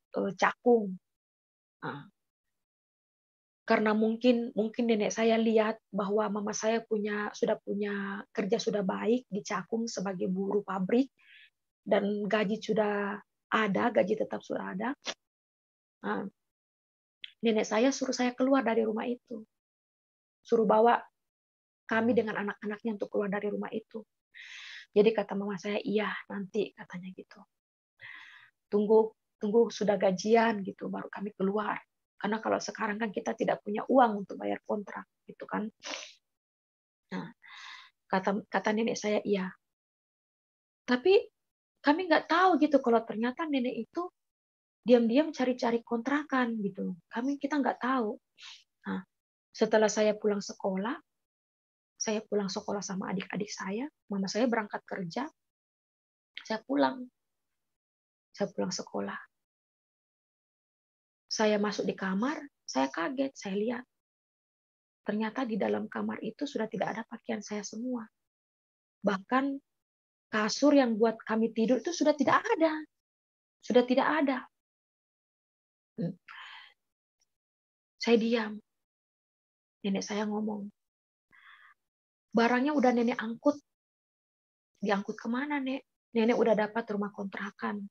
Cakung. Nah, karena mungkin nenek saya lihat bahwa mama saya sudah punya kerja sudah baik di Cakung sebagai buruh pabrik dan gaji tetap sudah ada. Nah, nenek saya suruh saya keluar dari rumah itu. Suruh bawa kami dengan anak-anaknya untuk keluar dari rumah itu. Jadi kata mama saya, iya nanti katanya gitu. Tunggu sudah gajian gitu baru kami keluar. Karena kalau sekarang kan kita tidak punya uang untuk bayar kontrak gitu kan. Nah, kata nenek saya iya. Tapi kami nggak tahu gitu kalau ternyata nenek itu diam-diam cari-cari kontrakan gitu. Kita nggak tahu. Nah, setelah saya pulang sekolah sama adik-adik saya, mama saya berangkat kerja, saya pulang sekolah. Saya masuk di kamar, saya kaget, saya lihat. Ternyata di dalam kamar itu sudah tidak ada pakaian saya semua. Bahkan kasur yang buat kami tidur itu sudah tidak ada. Sudah tidak ada. Saya diam. Nenek saya ngomong, Barangnya udah nenek angkut. Diangkut kemana, Nek? Nenek udah dapat rumah kontrakan.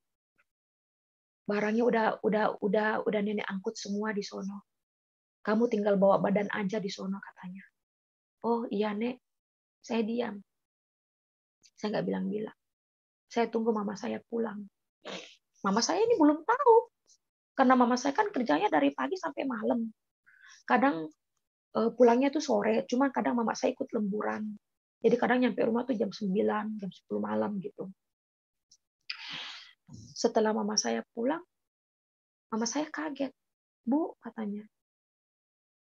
Barangnya udah nenek angkut semua di sono. Kamu tinggal bawa badan aja di sono katanya. Oh iya, Nek. Saya diam. Saya nggak bilang-bilang. Saya tunggu mama saya pulang. Mama saya ini belum tahu. Karena mama saya kan kerjanya dari pagi sampai malam. Kadang pulangnya tuh sore, cuma kadang mama saya ikut lemburan. Jadi kadang nyampe rumah tuh jam 9, jam 10 malam gitu. Setelah mama saya pulang, mama saya kaget. Bu, katanya,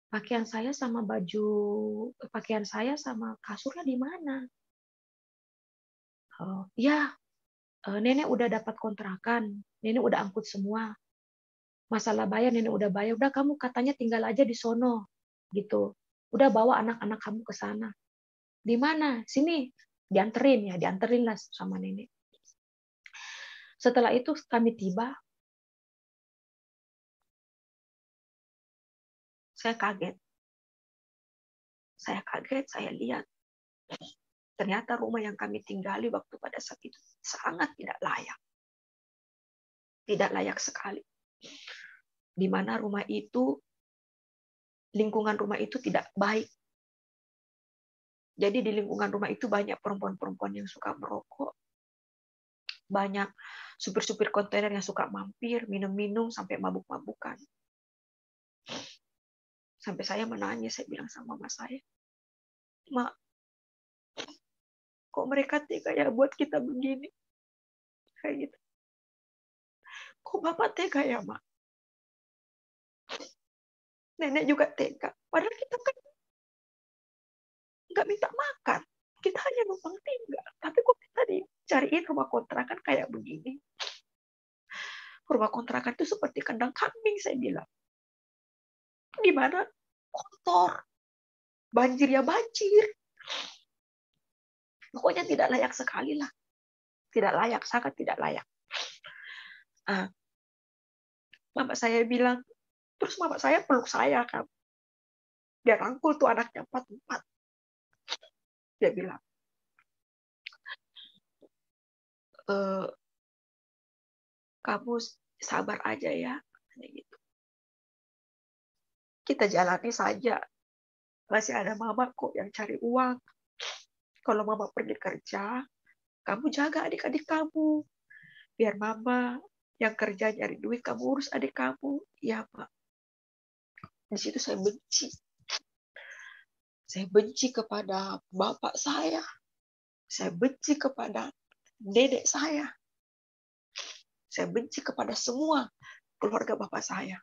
pakaian saya sama kasurnya di mana? Oh, ya, nenek udah dapat kontrakan, nenek udah angkut semua. Masalah bayar nenek udah bayar, udah kamu katanya tinggal aja di sono, gitu. Udah bawa anak-anak kamu ke sana. Di mana? Sini, dianterin lah sama nenek. Setelah itu kami tiba, saya kaget. Saya lihat. Ternyata rumah yang kami tinggali waktu pada saat itu sangat tidak layak. Tidak layak sekali. Di mana lingkungan rumah itu tidak baik. Jadi di lingkungan rumah itu banyak perempuan-perempuan yang suka merokok. Banyak supir-supir kontainer yang suka mampir, minum-minum, sampai mabuk-mabukan. Sampai saya menangis, saya bilang sama mama saya, Mak, kok mereka tega ya buat kita begini? Kayak gitu. Kok Bapak tega ya, Mak? Nenek juga tega. Padahal kita kan nggak minta makan. Kita hanya numpang tinggal. Tapi kok kita dicariin rumah kontrakan kayak begini? Rumah kontrakan itu seperti kandang kambing, saya bilang. Di mana kotor. Banjir ya banjir. Pokoknya tidak layak sekali lah. Tidak layak, sangat tidak layak. Mama saya bilang, terus mama saya peluk saya kan. Dia rangkul tuh anaknya 4-4. Dia bilang, kamu sabar aja ya. Gitu. Kita jalani saja. Masih ada mama kok yang cari uang. Kalau mama pergi kerja, kamu jaga adik-adik kamu. Biar mama yang kerja nyari duit, kamu urus adik kamu. Iya, Pak. Di situ saya benci. Saya benci kepada bapak saya. Saya benci kepada dedek saya. Saya benci kepada semua keluarga bapak saya.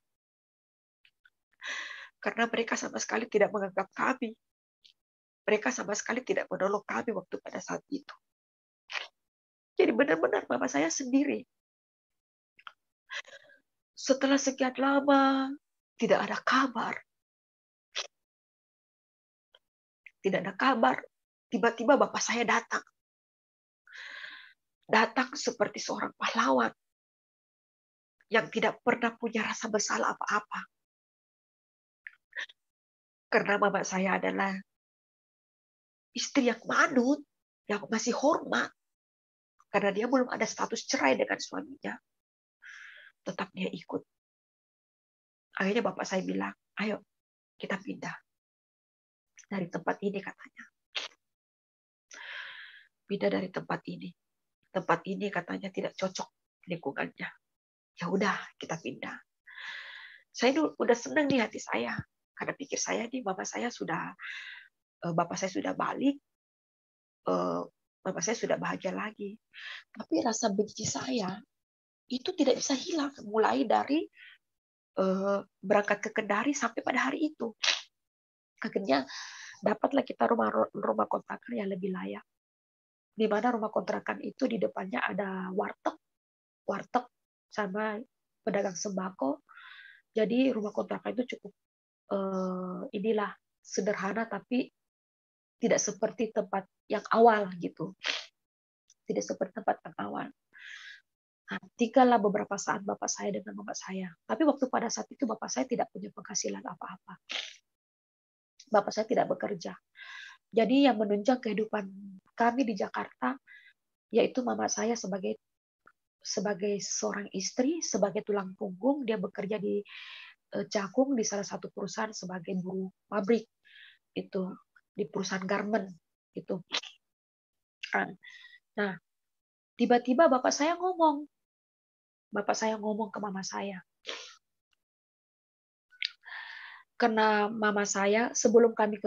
Karena mereka sama sekali tidak menganggap kami. Mereka sama sekali tidak menolong kami waktu pada saat itu. Jadi benar-benar bapak saya sendiri. Setelah sekian lama, tidak ada kabar. Tidak ada kabar. Tiba-tiba bapak saya datang. Datang seperti seorang pahlawan. Yang tidak pernah punya rasa bersalah apa-apa. Karena bapak saya adalah istri yang manut, yang masih hormat. Karena dia belum ada status cerai dengan suaminya. Tetap dia ikut. Akhirnya bapak saya bilang, ayo kita pindah. Dari tempat ini katanya. Pindah dari tempat ini. Tempat ini katanya tidak cocok lingkungannya. Ya udah, kita pindah. Saya udah senang di hati saya. Karena pikir saya nih, bapak saya sudah balik. Bapak saya sudah bahagia lagi. Tapi rasa benci saya itu tidak bisa hilang. Mulai dari berangkat ke Kendari sampai pada hari itu. Akhirnya dapatlah kita rumah kontrakan yang lebih layak. Di mana rumah kontrakan itu di depannya ada warteg sama pedagang sembako. Jadi rumah kontrakan itu cukup inilah sederhana, tapi tidak seperti tempat yang awal gitu. Tidak seperti tempat yang awal. Nah, tinggallah beberapa saat bapak saya dengan mama saya. Tapi waktu pada saat itu bapak saya tidak punya penghasilan apa-apa. Bapak saya tidak bekerja. Jadi yang menunjang kehidupan kami di Jakarta yaitu mama saya sebagai seorang istri, sebagai tulang punggung, dia bekerja di Cakung di salah satu perusahaan sebagai buruh pabrik itu, di perusahaan garment itu. Nah, tiba-tiba bapak saya ngomong ke mama saya. Karena mama saya sebelum kami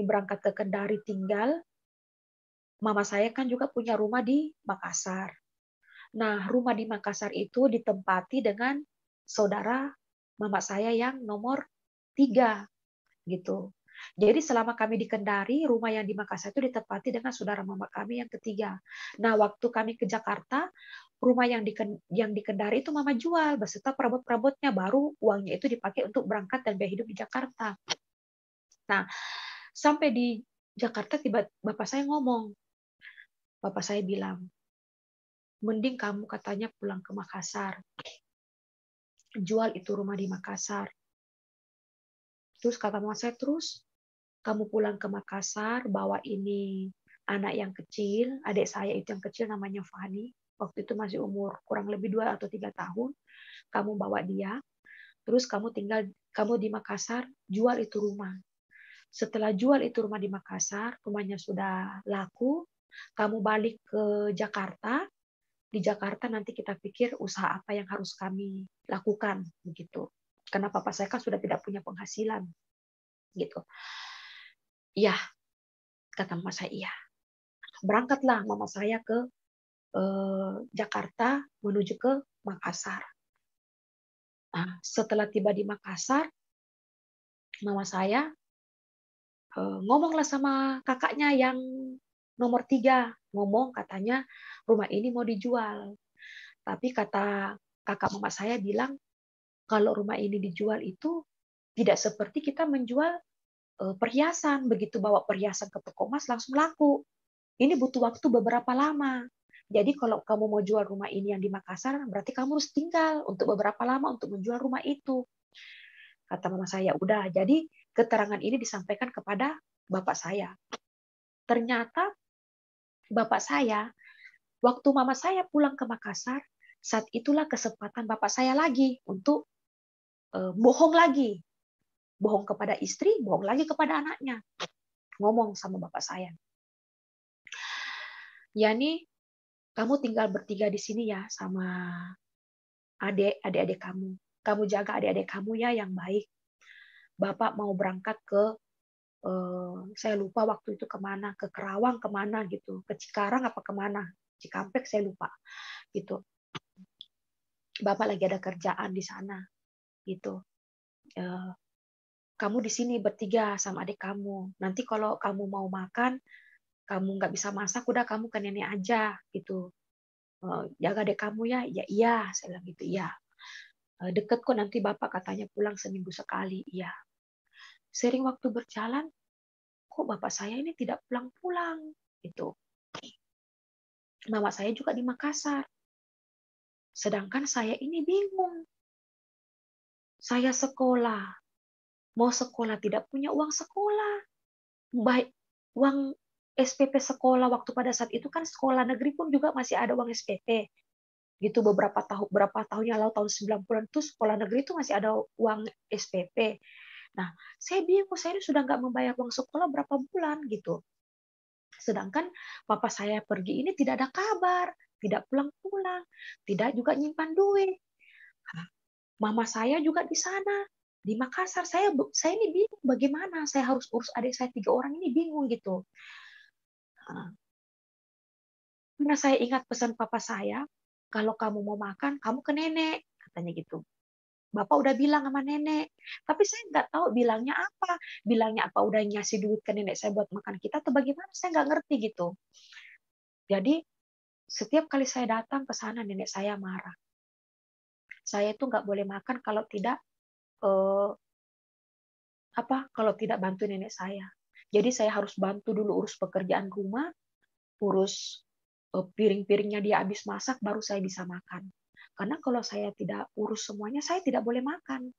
berangkat ke Kendari tinggal, mama saya kan juga punya rumah di Makassar. Nah, rumah di Makassar itu ditempati dengan saudara mama saya yang nomor 3 gitu. Jadi selama kami di Kendari, rumah yang di Makassar itu ditempati dengan saudara mama kami yang ketiga. Nah, waktu kami ke Jakarta, rumah yang di Kendari itu mama jual beserta perabot-perabotnya, baru uangnya itu dipakai untuk berangkat dan biaya hidup di Jakarta. Nah, sampai di Jakarta tiba bapak saya ngomong. Bapak saya bilang, mending kamu katanya pulang ke Makassar. Jual itu rumah di Makassar. Terus kata mama saya, terus kamu pulang ke Makassar, bawa ini anak yang kecil, adik saya itu yang kecil namanya Fani, waktu itu masih umur kurang lebih 2 atau 3 tahun, kamu bawa dia, terus kamu di Makassar, jual itu rumah. Setelah jual itu rumah di Makassar, rumahnya sudah laku, kamu balik ke Jakarta, di Jakarta nanti kita pikir usaha apa yang harus kami lakukan, begitu. Karena papa saya kan sudah tidak punya penghasilan, gitu. Iya, kata mama saya, iya. Berangkatlah mama saya ke Jakarta menuju ke Makassar. Nah, setelah tiba di Makassar, mama saya ngomonglah sama kakaknya yang nomor 3, ngomong katanya rumah ini mau dijual. Tapi kata kakak mama saya bilang, kalau rumah ini dijual itu tidak seperti kita menjual perhiasan. Begitu bawa perhiasan ke toko emas langsung laku. Ini butuh waktu beberapa lama. Jadi kalau kamu mau jual rumah ini yang di Makassar, berarti kamu harus tinggal untuk beberapa lama untuk menjual rumah itu. Kata mama saya, udah. Jadi keterangan ini disampaikan kepada bapak saya. Ternyata bapak saya, waktu mama saya pulang ke Makassar, saat itulah kesempatan bapak saya lagi untuk bohong lagi. Bohong kepada istri, bohong lagi kepada anaknya. Ngomong sama bapak saya. Yani, kamu tinggal bertiga di sini ya sama adik-adik kamu. Kamu jaga adik-adik kamu ya yang baik. Bapak mau berangkat ke saya lupa waktu itu kemana, ke Kerawang kemana gitu, ke Cikarang apa kemana, Cikampek saya lupa gitu. Bapak lagi ada kerjaan di sana gitu. Kamu di sini bertiga sama adik kamu. Nanti kalau kamu mau makan, kamu nggak bisa masak, udah kamu ke nenek aja gitu. Jaga adik kamu ya, ya iya, saya bilang gitu ya. Deket kok nanti bapak katanya pulang seminggu sekali, iya. Sering waktu berjalan, kok bapak saya ini tidak pulang-pulang gitu. Mama saya juga di Makassar. Sedangkan saya ini bingung. Saya sekolah, mau sekolah tidak punya uang sekolah. Baik uang SPP sekolah waktu pada saat itu kan sekolah negeri pun juga masih ada uang SPP. Gitu berapa tahun yang lalu tahun 90-an itu sekolah negeri itu masih ada uang SPP. Nah, saya bingung, saya sudah nggak membayar uang sekolah berapa bulan gitu. Sedangkan papa saya pergi ini tidak ada kabar, tidak pulang-pulang, tidak juga nyimpan duit. Mama saya juga di sana, di Makassar. Saya ini bingung bagaimana saya harus urus adik saya 3 orang ini, bingung gitu. Karena saya ingat pesan papa saya, kalau kamu mau makan, kamu ke nenek, katanya gitu. Bapak udah bilang sama nenek, tapi saya nggak tahu bilangnya apa. Bilangnya apa udah ngasih duit ke nenek saya buat makan kita atau bagaimana, saya nggak ngerti gitu. Jadi setiap kali saya datang ke sana, nenek saya marah. Saya itu nggak boleh makan kalau tidak kalau tidak bantu nenek saya. Jadi saya harus bantu dulu urus pekerjaan rumah, urus piring-piringnya dia habis masak, baru saya bisa makan. Karena kalau saya tidak urus semuanya, saya tidak boleh makan.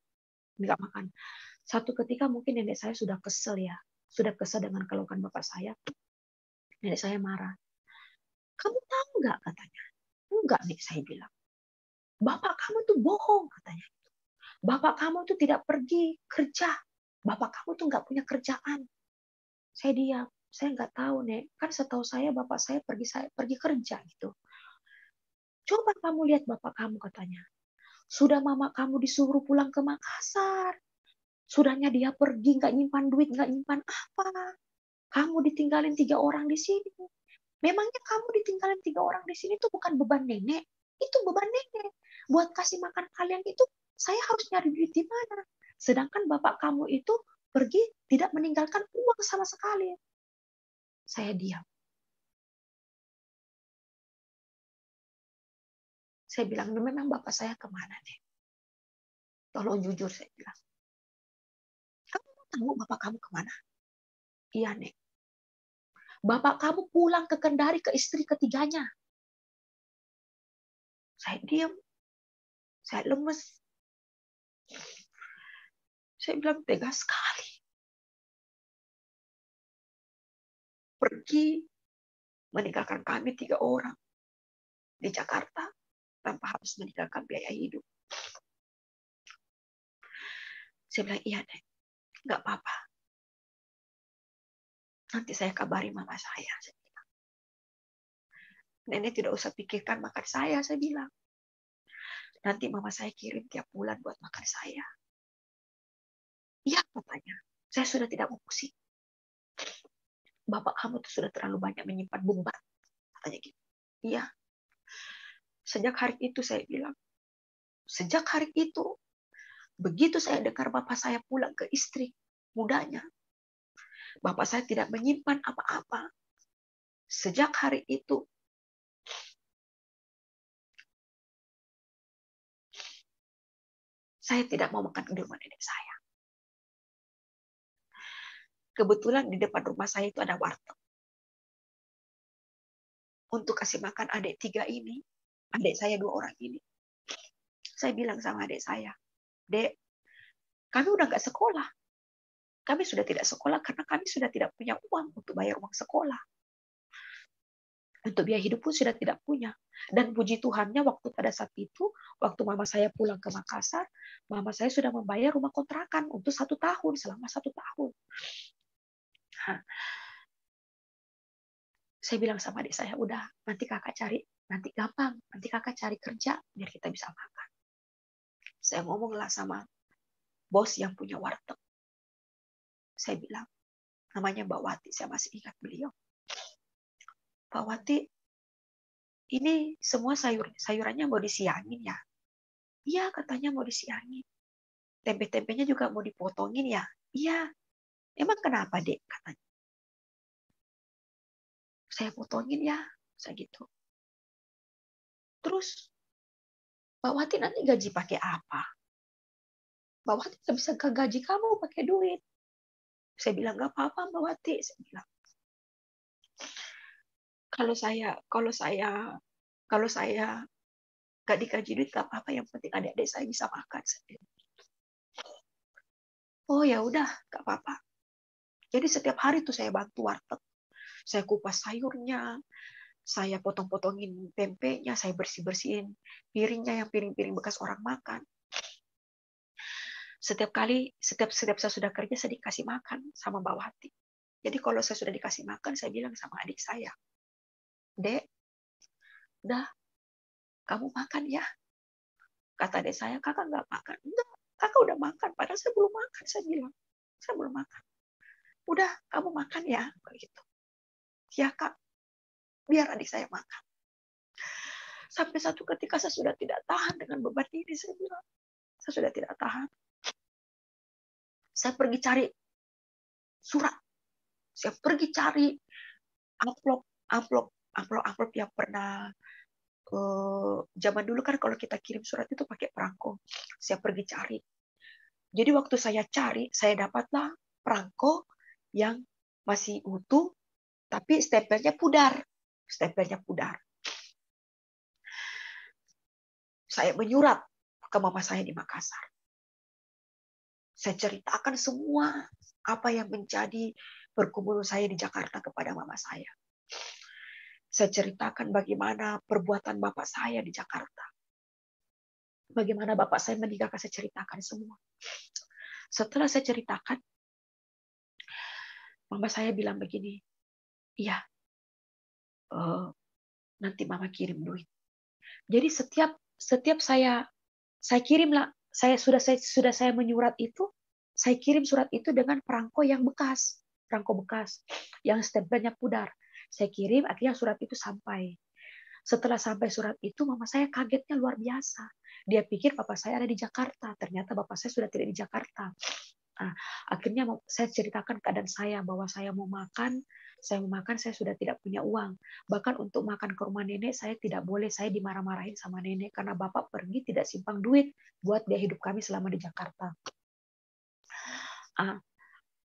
Nggak makan. Satu ketika mungkin nenek saya sudah kesel ya, sudah kesal dengan keluhan bapak saya. Nenek saya marah. Kamu tahu nggak, katanya. Enggak, nih, saya bilang. Bapak kamu tuh bohong, katanya. Bapak kamu tuh tidak pergi kerja. Bapak kamu tuh nggak punya kerjaan. Saya diam. Saya nggak tahu, Nek. Kan setahu saya bapak saya pergi kerja gitu. Coba kamu lihat bapak kamu, katanya. Sudah mama kamu disuruh pulang ke Makassar. Sudahnya dia pergi, nggak nyimpan duit, nggak nyimpan apa. Kamu ditinggalin 3 orang di sini. Memangnya kamu ditinggalin 3 orang di sini itu bukan beban nenek? Itu beban nenek. Buat kasih makan kalian itu, saya harus nyari duit di mana? Sedangkan bapak kamu itu pergi tidak meninggalkan uang sama sekali. Saya diam. Saya bilang, memang bapak saya kemana, Nek? Tolong jujur, saya bilang. Kamu tahu bapak kamu kemana? Iya, Nek. Bapak kamu pulang ke Kendari ke istri ketiganya. Saya diam. Saya lemes. Saya bilang, tega sekali. Pergi meninggalkan kami 3 orang di Jakarta tanpa harus meninggalkan biaya hidup. Saya bilang, iya, Nek. Nggak apa-apa. Nanti saya kabari mama saya. Saya bilang. Nenek tidak usah pikirkan makan saya bilang. Nanti mama saya kirim tiap bulan buat makan saya. Iya, katanya. Saya sudah tidak mau pusing. Bapak kamu tuh sudah terlalu banyak menyimpan beban. Katanya gitu. Iya. Sejak hari itu saya bilang. Sejak hari itu, begitu saya dengar bapak saya pulang ke istri mudanya, bapak saya tidak menyimpan apa-apa. Sejak hari itu, saya tidak mau makan di rumah nenek saya. Kebetulan di depan rumah saya itu ada warteg. Untuk kasih makan adik 3 ini, adik saya 2 orang ini. Saya bilang sama adik saya, Dek, kami udah nggak sekolah. Kami sudah tidak sekolah karena kami sudah tidak punya uang untuk bayar uang sekolah. Untuk biaya hidup pun sudah tidak punya. Dan puji Tuhannya waktu pada saat itu, waktu mama saya pulang ke Makassar, mama saya sudah membayar rumah kontrakan untuk 1 tahun, selama 1 tahun. Nah, saya bilang sama adik saya, udah, nanti kakak cari, nanti gampang, nanti kakak cari kerja, biar kita bisa makan. Saya ngomonglah sama bos yang punya warteg. Saya bilang, namanya Mbak Wati, saya masih ingat beliau. Mbak Wati, ini semua sayurannya mau disiangin ya? Iya, katanya mau disiangin. Tempe-tempenya juga mau dipotongin ya? Iya. Emang kenapa, Dek? Katanya. Saya potongin ya, saya gitu. Terus, Mbak Wati nanti gaji pakai apa? Mbak Wati nggak bisa gaji kamu pakai duit. Saya bilang, nggak apa-apa Mbak Wati. Saya bilang, kalau saya nggak digaji duit, nggak apa-apa. Yang penting adik-adik saya bisa makan. Oh ya udah, nggak apa-apa. Jadi setiap hari tuh saya bantu warteg. Saya kupas sayurnya, saya potong-potongin tempenya, saya bersih-bersihin piringnya, yang piring-piring bekas orang makan. Setiap saya sudah kerja, saya dikasih makan sama Mbak Wati. Jadi kalau saya sudah dikasih makan, saya bilang sama adik saya, Dek, udah, kamu makan ya. Kata adik saya, kakak nggak makan. Enggak, kakak udah makan. Padahal saya belum makan, saya bilang. Saya belum makan. Udah, kamu makan ya. Begitu. Ya kak, biar adik saya makan. Sampai satu ketika saya sudah tidak tahan dengan beban ini, saya bilang. Saya sudah tidak tahan. Saya pergi cari surat. Saya pergi cari amplop yang pernah zaman dulu kan kalau kita kirim surat itu pakai perangko. Saya pergi cari. Jadi waktu saya cari, saya dapatlah perangko yang masih utuh, tapi stempelnya pudar. Stempelnya pudar. Saya menyurat ke mama saya di Makassar. Saya ceritakan semua apa yang menjadi berkumpul saya di Jakarta kepada mama saya. Saya ceritakan bagaimana perbuatan bapak saya di Jakarta. Bagaimana bapak saya meninggalkan, saya ceritakan semua. Setelah saya ceritakan, mama saya bilang begini, iya, nanti mama kirim duit. Jadi setiap saya kirimlah, sudah saya menyurat itu, saya kirim surat itu dengan perangko yang bekas, yang stempelnya pudar. Saya kirim, akhirnya surat itu sampai. Setelah sampai surat itu, mama saya kagetnya luar biasa. Dia pikir bapak saya ada di Jakarta. Ternyata bapak saya sudah tidak di Jakarta. Nah, akhirnya saya ceritakan keadaan saya, bahwa saya mau makan, saya sudah tidak punya uang. Bahkan untuk makan ke rumah nenek, saya tidak boleh, saya dimarah-marahin sama nenek, karena bapak pergi tidak simpang duit buat biaya hidup kami selama di Jakarta.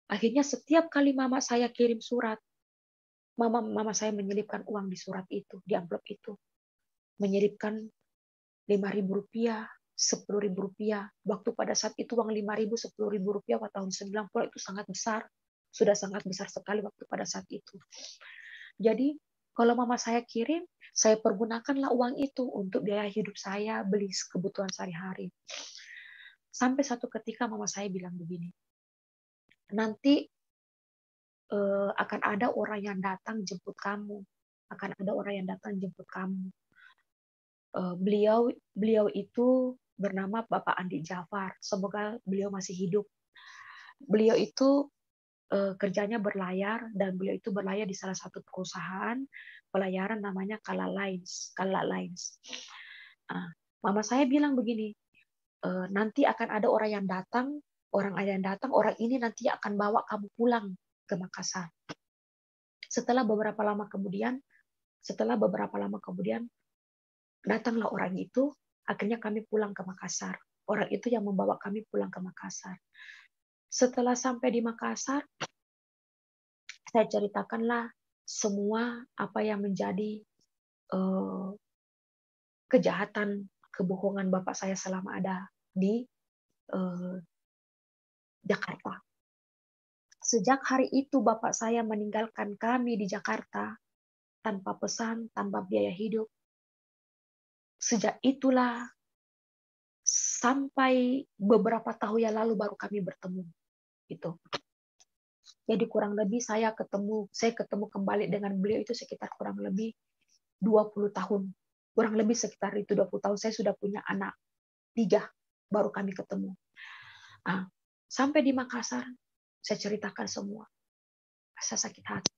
Akhirnya setiap kali mama saya kirim surat, mama saya menyelipkan uang di surat itu, di amplop itu. Menyelipkan Rp5.000, Rp10.000. Waktu pada saat itu uang Rp5.000, Rp10.000 pada tahun 90 itu sangat besar. Sudah sangat besar sekali waktu pada saat itu. Jadi kalau mama saya kirim, saya pergunakanlah uang itu untuk biaya hidup saya, beli kebutuhan sehari-hari. Sampai satu ketika mama saya bilang begini, nanti akan ada orang yang datang jemput kamu. Akan ada orang yang datang jemput kamu. Beliau itu bernama Bapak Andi Jafar. Semoga beliau masih hidup. Beliau itu kerjanya berlayar, dan beliau itu berlayar di salah satu perusahaan pelayaran namanya Kala Lines. Mama saya bilang begini, nanti akan ada orang yang datang, orang ini nanti akan bawa kamu pulang ke Makassar. Setelah beberapa lama kemudian, datanglah orang itu, akhirnya kami pulang ke Makassar. Orang itu yang membawa kami pulang ke Makassar. Setelah sampai di Makassar, saya ceritakanlah semua apa yang menjadi kejahatan, kebohongan bapak saya selama ada di Jakarta. Sejak hari itu bapak saya meninggalkan kami di Jakarta tanpa pesan, tanpa biaya hidup. Sejak itulah sampai beberapa tahun yang lalu baru kami bertemu. Gitu. Jadi kurang lebih saya ketemu kembali dengan beliau itu sekitar kurang lebih 20 tahun. Kurang lebih sekitar itu 20 tahun. Saya sudah punya anak 3, baru kami ketemu. Sampai di Makassar, saya ceritakan semua. Saya sakit hati.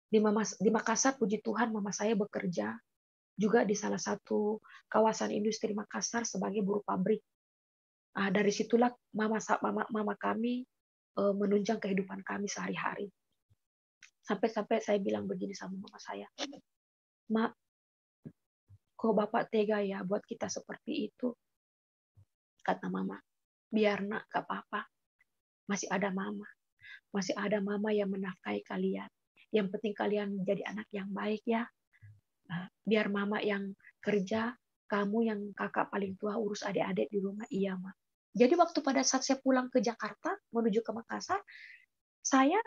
Di Makassar, puji Tuhan, mama saya bekerja juga di salah satu kawasan industri Makassar sebagai buruh pabrik. Dari situlah mama kami menunjang kehidupan kami sehari-hari. Sampai-sampai saya bilang begini sama mama saya, Mak, kok bapak tega ya buat kita seperti itu? Kata mama, biar nak, gak apa-apa. Masih ada mama yang menafkahi kalian. Yang penting kalian menjadi anak yang baik ya. Biar mama yang kerja, kamu yang kakak paling tua urus adik-adik di rumah. Iya, Ma. Jadi waktu pada saat saya pulang ke Jakarta menuju ke Makassar, saya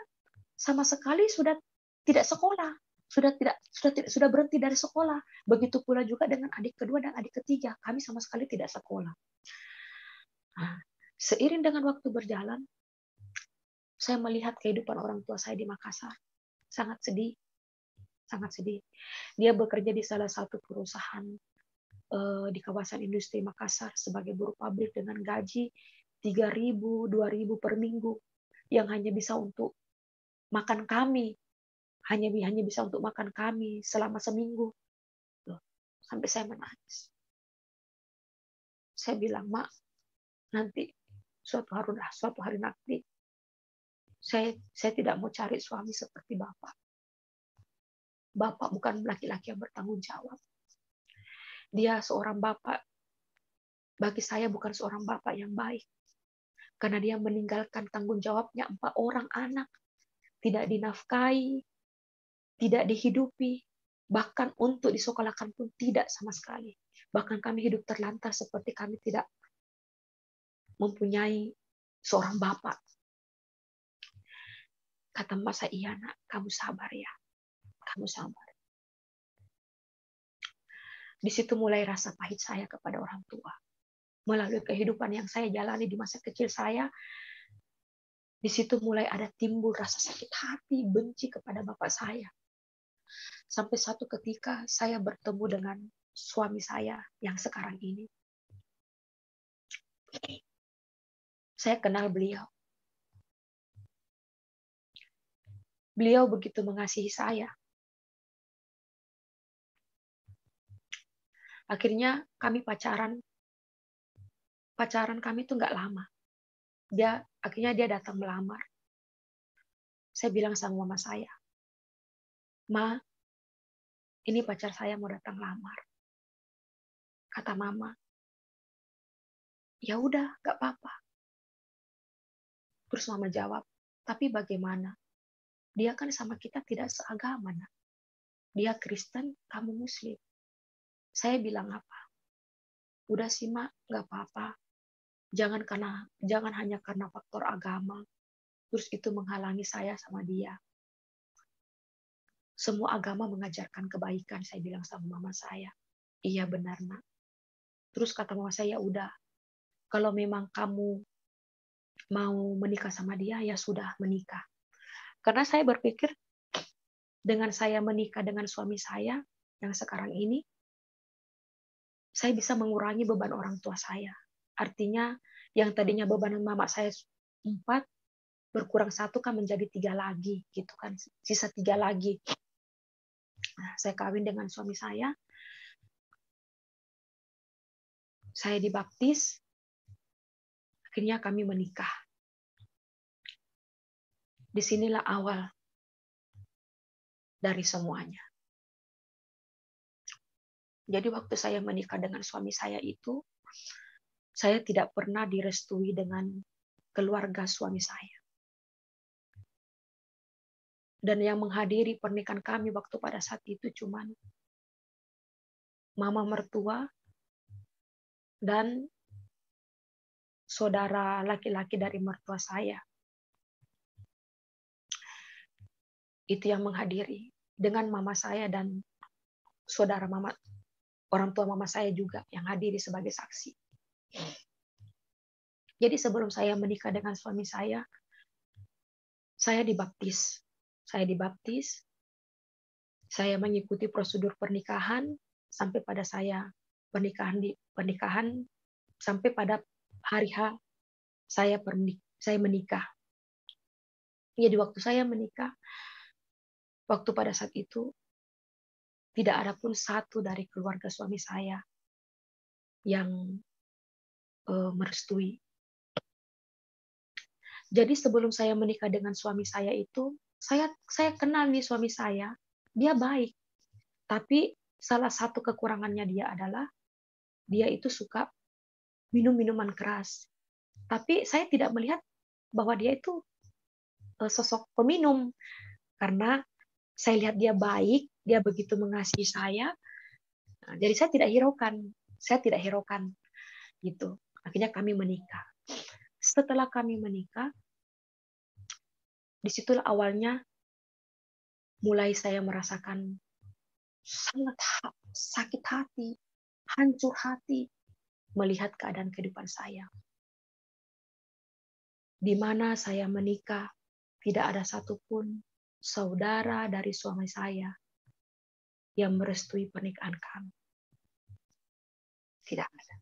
sama sekali sudah tidak sekolah, sudah berhenti dari sekolah. Begitu pula juga dengan adik kedua dan adik ketiga, kami sama sekali tidak sekolah. Seiring dengan waktu berjalan, saya melihat kehidupan orang tua saya di Makassar. Sangat sedih. Dia bekerja di salah satu perusahaan di kawasan industri Makassar sebagai buruh pabrik dengan gaji 3.000, 2.000 per minggu, yang hanya bisa untuk makan kami, hanya bisa untuk makan kami selama seminggu. Sampai saya menangis. Saya bilang, Mak, nanti suatu hari nanti saya tidak mau cari suami seperti Bapak. Bapak bukan laki-laki yang bertanggung jawab. Dia seorang bapak, bagi saya bukan seorang bapak yang baik. Karena dia meninggalkan tanggung jawabnya 4 orang anak. Tidak dinafkahi, tidak dihidupi, bahkan untuk disekolahkan pun tidak sama sekali. Bahkan kami hidup terlantar seperti kami tidak mempunyai seorang bapak. Kata mama saya, iya nak, kamu sabar ya. Kamu sabar. Di situ mulai rasa pahit saya kepada orang tua. Melalui kehidupan yang saya jalani di masa kecil saya, di situ mulai ada timbul rasa sakit hati, benci kepada bapak saya. Sampai satu ketika saya bertemu dengan suami saya yang sekarang ini. Saya kenal beliau. Beliau begitu mengasihi saya. Akhirnya kami pacaran. Pacaran kami itu nggak lama. Akhirnya dia datang melamar. Saya bilang sama mama saya, Ma, ini pacar saya mau datang lamar. Kata mama, ya udah, nggak apa-apa. Terus mama jawab, tapi bagaimana? Dia kan sama kita tidak seagama, nak. Dia Kristen, kamu Muslim. Saya bilang apa? Udah sih, Mak, nggak apa-apa. Jangan hanya karena faktor agama, terus itu menghalangi saya sama dia. Semua agama mengajarkan kebaikan, saya bilang sama mama saya. Iya benar, Nak. Terus kata mama saya, ya udah, kalau memang kamu mau menikah sama dia, ya sudah menikah. Karena saya berpikir, dengan saya menikah dengan suami saya yang sekarang ini, saya bisa mengurangi beban orang tua saya. Artinya, yang tadinya beban mama saya 4, berkurang 1 kan menjadi 3 lagi, gitu kan, sisa 3 lagi. Nah, saya kawin dengan suami saya dibaptis, akhirnya kami menikah. Disinilah awal dari semuanya. Jadi waktu saya menikah dengan suami saya itu, saya tidak pernah direstui dengan keluarga suami saya. Dan yang menghadiri pernikahan kami waktu pada saat itu cuman mama mertua dan saudara laki-laki dari mertua saya. Itu yang menghadiri. Dengan mama saya dan saudara mama, orang tua mama saya juga yang hadiri sebagai saksi. Jadi sebelum saya menikah dengan suami saya dibaptis. Saya mengikuti prosedur pernikahan sampai pada saya pernikahan sampai pada hari H saya menikah. Jadi waktu saya menikah, waktu pada saat itu tidak ada pun satu dari keluarga suami saya yang merestui. Jadi sebelum saya menikah dengan suami saya itu, saya kenal nih suami saya, dia baik. Tapi salah satu kekurangannya dia adalah dia itu suka minum minuman keras. Tapi saya tidak melihat bahwa dia itu sosok peminum, karena saya lihat dia baik, dia begitu mengasihi saya. Nah, jadi saya tidak hiraukan gitu. Akhirnya kami menikah. Setelah kami menikah, disitulah awalnya mulai saya merasakan sangat sakit hati, hancur hati melihat keadaan kehidupan saya. Di mana saya menikah, tidak ada satupun saudara dari suami saya yang merestui pernikahan kami. Tidak ada.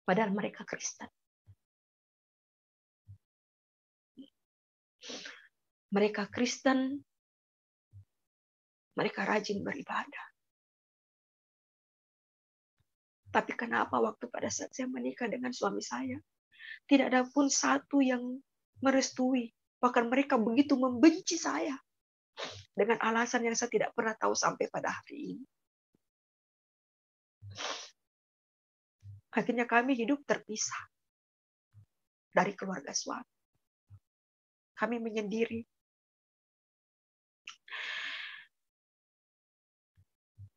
Padahal mereka Kristen. Mereka Kristen, mereka rajin beribadah. Tapi kenapa waktu pada saat saya menikah dengan suami saya, tidak ada pun satu yang merestui. Bahkan mereka begitu membenci saya. Dengan alasan yang saya tidak pernah tahu sampai pada hari ini. Akhirnya kami hidup terpisah dari keluarga suami. Kami menyendiri.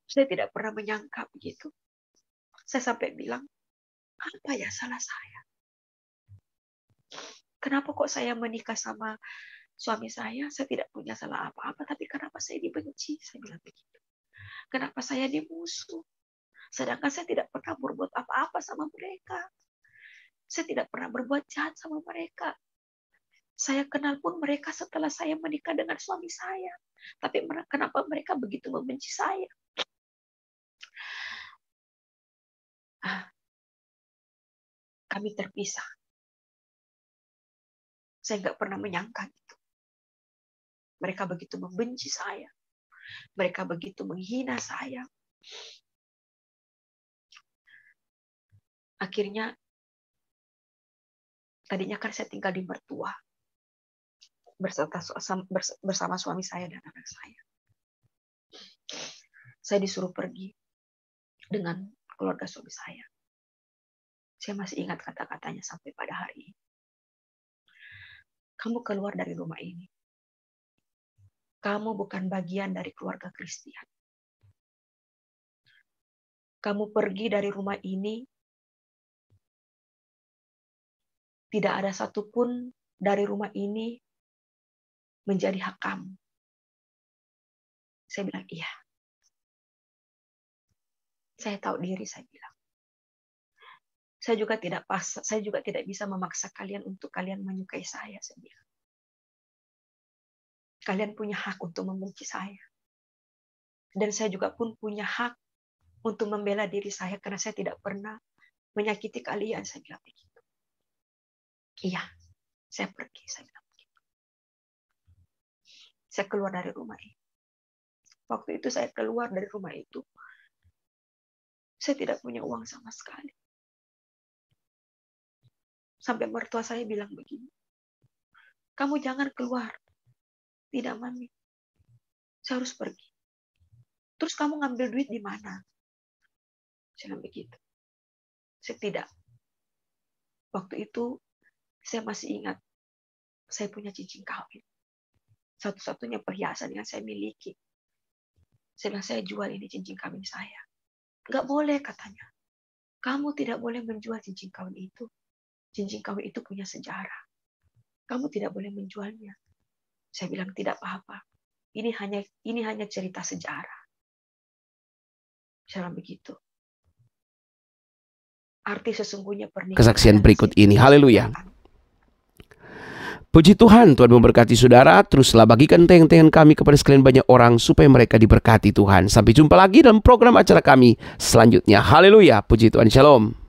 Saya tidak pernah menyangka begitu. Saya sampai bilang, apa ya salah saya? Kenapa kok saya menikah sama suami saya tidak punya salah apa-apa, tapi kenapa saya dibenci? Saya bilang begitu. Kenapa saya dimusuh? Sedangkan saya tidak pernah berbuat apa-apa sama mereka. Saya tidak pernah berbuat jahat sama mereka. Saya kenal pun mereka setelah saya menikah dengan suami saya. Tapi kenapa mereka begitu membenci saya? Kami terpisah. Saya nggak pernah menyangka itu. Mereka begitu membenci saya. Mereka begitu menghina saya. Akhirnya, tadinya kan saya tinggal di mertua. Bersama suami saya dan anak saya. Saya disuruh pergi dengan keluarga suami saya. Saya masih ingat kata-katanya sampai pada hari ini. Kamu keluar dari rumah ini. Kamu bukan bagian dari keluarga Kristen. Kamu pergi dari rumah ini, tidak ada satupun dari rumah ini menjadi hak kamu. Saya bilang, iya. Saya tahu diri, saya bilang. Saya juga tidak bisa memaksa kalian untuk kalian menyukai saya bilang. Kalian punya hak untuk membenci saya. Dan saya juga pun punya hak untuk membela diri saya karena saya tidak pernah menyakiti kalian, saya bilang begitu. Iya, saya pergi, saya bilang begitu. Saya keluar dari rumah ini. Waktu itu saya keluar dari rumah itu, saya tidak punya uang sama sekali. Sampai mertua saya bilang begini, kamu jangan keluar. Tidak, Mami. Saya harus pergi. Terus kamu ngambil duit di mana? Saya bilang begitu. Saya tidak. Waktu itu, saya masih ingat, saya punya cincin kawin. Satu-satunya perhiasan yang saya miliki. Saya bilang, saya jual ini cincin kawin saya. Nggak boleh, katanya. Kamu tidak boleh menjual cincin kawin itu. Cincin kawin itu punya sejarah. Kamu tidak boleh menjualnya. Saya bilang, tidak apa-apa. Ini hanya cerita sejarah. Saya bilang begitu. Arti sesungguhnya pernikahan. Kesaksian berikut ini. Haleluya. Puji Tuhan, Tuhan memberkati saudara. Teruslah bagikan tayangan kami kepada sekalian banyak orang supaya mereka diberkati Tuhan. Sampai jumpa lagi dalam program acara kami selanjutnya. Haleluya. Puji Tuhan. Shalom.